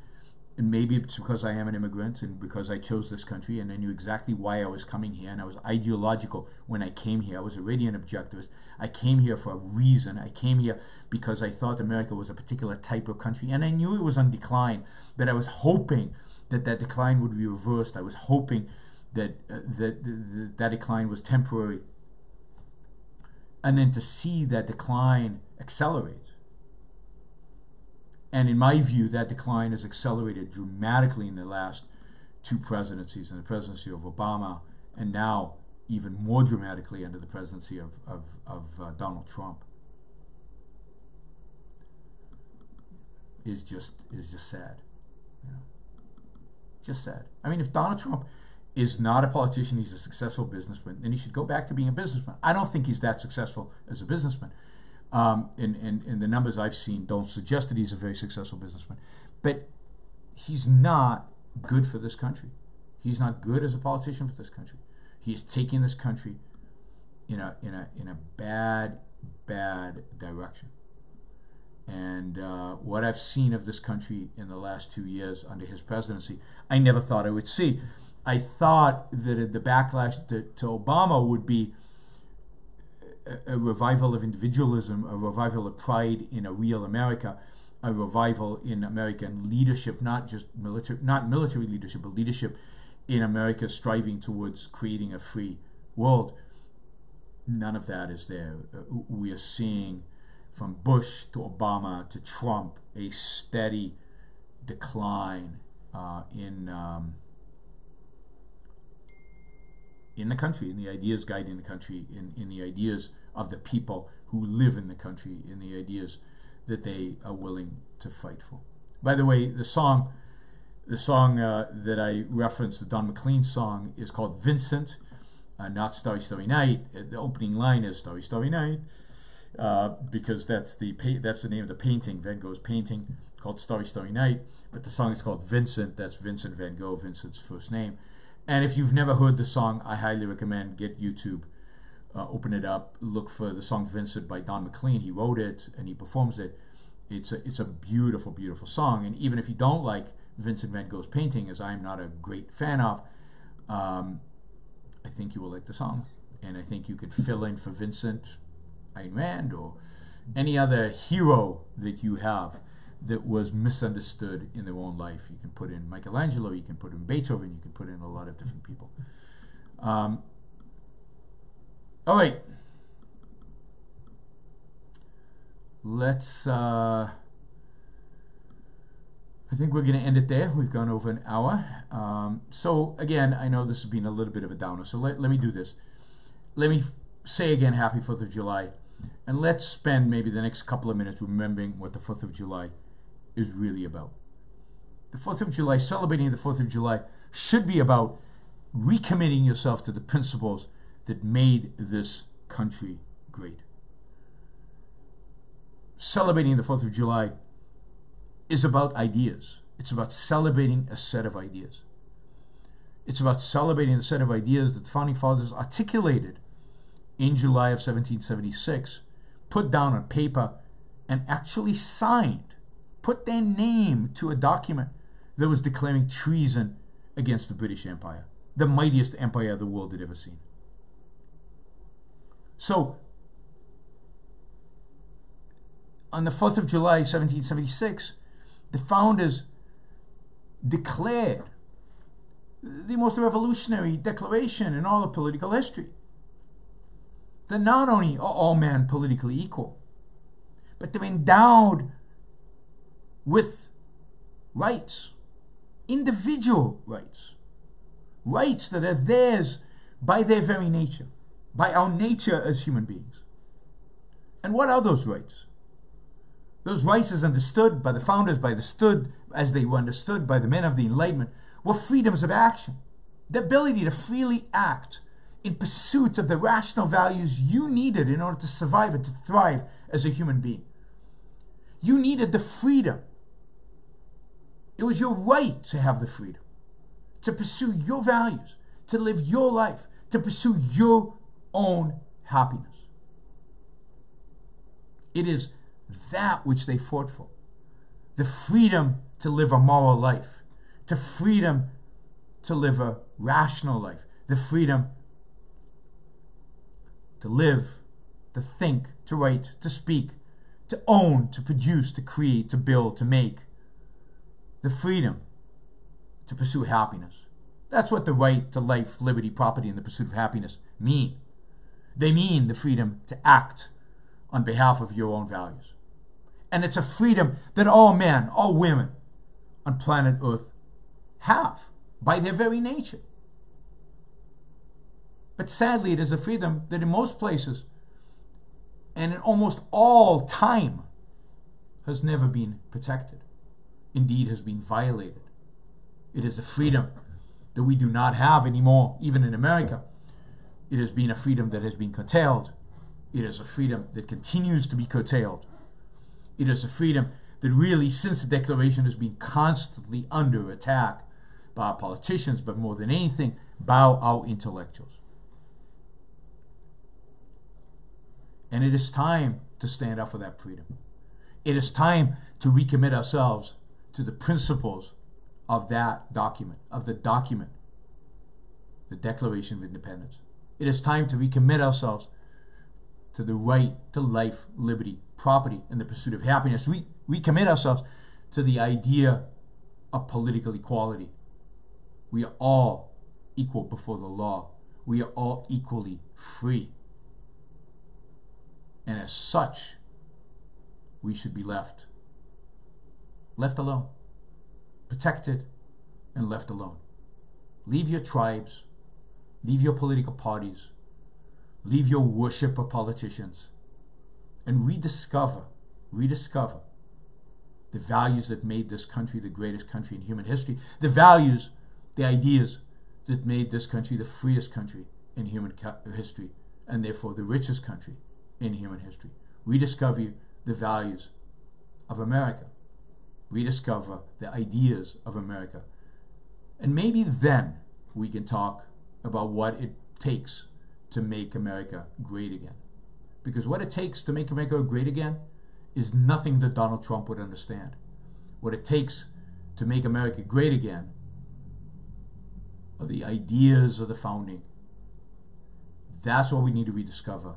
and maybe it's because I am an immigrant and because I chose this country and I knew exactly why I was coming here, and I was ideological when I came here. I was already an objectivist. I came here for a reason. I came here because I thought America was a particular type of country, and I knew it was on decline, but I was hoping that that decline would be reversed. I was hoping that that decline was temporary. And then to see that decline accelerate. And in my view, that decline has accelerated dramatically in the last two presidencies, in the presidency of Obama, and now even more dramatically under the presidency of Donald Trump. Is just sad. Just sad. I mean, if Donald Trump is not a politician, he's a successful businessman, then he should go back to being a businessman. I don't think he's that successful as a businessman. And the numbers I've seen don't suggest that he's a very successful businessman. But he's not good for this country. He's not good as a politician for this country. He is taking this country in a bad direction. And what I've seen of this country in the last 2 years under his presidency, I never thought I would see. I thought that the backlash to Obama would be a revival of individualism, a revival of pride in a real America, a revival in American leadership, not military leadership, but leadership in America striving towards creating a free world. None of that is there. We are seeing from Bush to Obama to Trump a steady decline in the country, in the ideas guiding the country, in the ideas of the people who live in the country, in the ideas that they are willing to fight for. By the way, the song that I referenced, the Don McLean song, is called Vincent, not Starry Starry Night. The opening line is Starry Starry Night, because that's the name of the painting, Van Gogh's painting, called Starry Starry Night. But the song is called Vincent. That's Vincent Van Gogh, Vincent's first name. And if you've never heard the song, I highly recommend get YouTube, open it up, look for the song Vincent by Don McLean. He wrote it and he performs it. It's a beautiful, beautiful song. And even if you don't like Vincent Van Gogh's painting, as I'm not a great fan of, I think you will like the song. And I think you could fill in for Vincent, Ayn Rand, or any other hero that you have that was misunderstood in their own life. You can put in Michelangelo, you can put in Beethoven, you can put in a lot of different people. All right. Let's, I think we're going to end it there. We've gone over an hour. So again, I know this has been a little bit of a downer, so let me do this. Let me say again, happy 4th of July. And let's spend maybe the next couple of minutes remembering what the 4th of July is really about. The 4th of July, celebrating the 4th of July, should be about recommitting yourself to the principles that made this country great. Celebrating the 4th of July is about ideas. It's about celebrating a set of ideas. It's about celebrating a set of ideas that the Founding Fathers articulated in July of 1776, put down on paper, and actually signed, put their name to a document that was declaring treason against the British Empire, the mightiest empire the world had ever seen. So, on the 4th of July, 1776, the founders declared the most revolutionary declaration in all of political history. That not only are all men politically equal, but they're endowed with rights, individual rights, rights that are theirs by their very nature, by our nature as human beings. And what are those rights? Those rights, as understood by the founders, as they were understood by the men of the Enlightenment, were freedoms of action, the ability to freely act in pursuit of the rational values you needed in order to survive and to thrive as a human being. You needed the freedom. It was your right to have the freedom, to pursue your values, to live your life, to pursue your own happiness. It is that which they fought for. The freedom to live a moral life, the freedom to live a rational life, the freedom to live, to think, to write, to speak, to own, to produce, to create, to build, to make. The freedom to pursue happiness. That's what the right to life, liberty, property, and the pursuit of happiness mean. They mean the freedom to act on behalf of your own values. And it's a freedom that all men, all women on planet Earth have by their very nature. But sadly, it is a freedom that in most places and in almost all time has never been protected. Indeed, has been violated. It is a freedom that we do not have anymore, even in America. It has been a freedom that has been curtailed. It is a freedom that continues to be curtailed. It is a freedom that really, since the Declaration, has been constantly under attack by our politicians, but more than anything, by our intellectuals. And it is time to stand up for that freedom. It is time to recommit ourselves to the principles of that document, the Declaration of Independence. It is time to recommit ourselves to the right to life, liberty, property, and the pursuit of happiness. We recommit ourselves to the idea of political equality. We are all equal before the law. We are all equally free. And as such, we should be left alone, protected and left alone. Leave your tribes, leave your political parties, leave your worship of politicians, and rediscover the values that made this country the greatest country in human history, the values, the ideas that made this country the freest country in human history, and therefore the richest country in human history. Rediscover the values of America. Rediscover the ideas of America. And maybe then we can talk about what it takes to make America great again. Because what it takes to make America great again is nothing that Donald Trump would understand. What it takes to make America great again are the ideas of the founding. That's what we need to rediscover.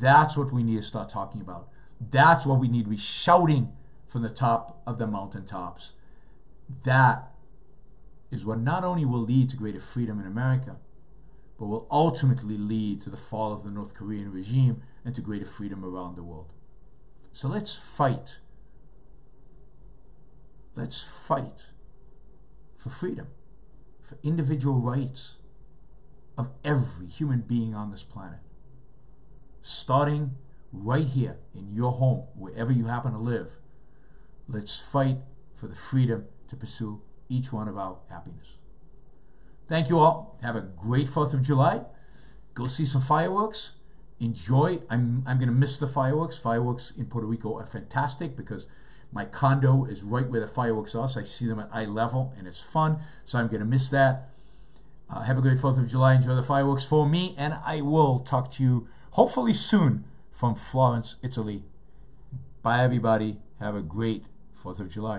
That's what we need to start talking about. That's what we need to be shouting from the top of the mountaintops. That is what not only will lead to greater freedom in America, but will ultimately lead to the fall of the North Korean regime and to greater freedom around the world. So let's fight. Let's fight for freedom, for individual rights of every human being on this planet. Starting right here in your home, wherever you happen to live, let's fight for the freedom to pursue each one of our happiness. thank you all. Have a great 4th of July. Go see some fireworks. Enjoy. I'm going to miss the fireworks. Fireworks in Puerto Rico are fantastic because my condo is right where the fireworks are, so I see them at eye level, and it's fun. So I'm going to miss that. Have a great 4th of July. Enjoy the fireworks for me, and I will talk to you hopefully soon from Florence, Italy. Bye, everybody. Have a great 4th of July.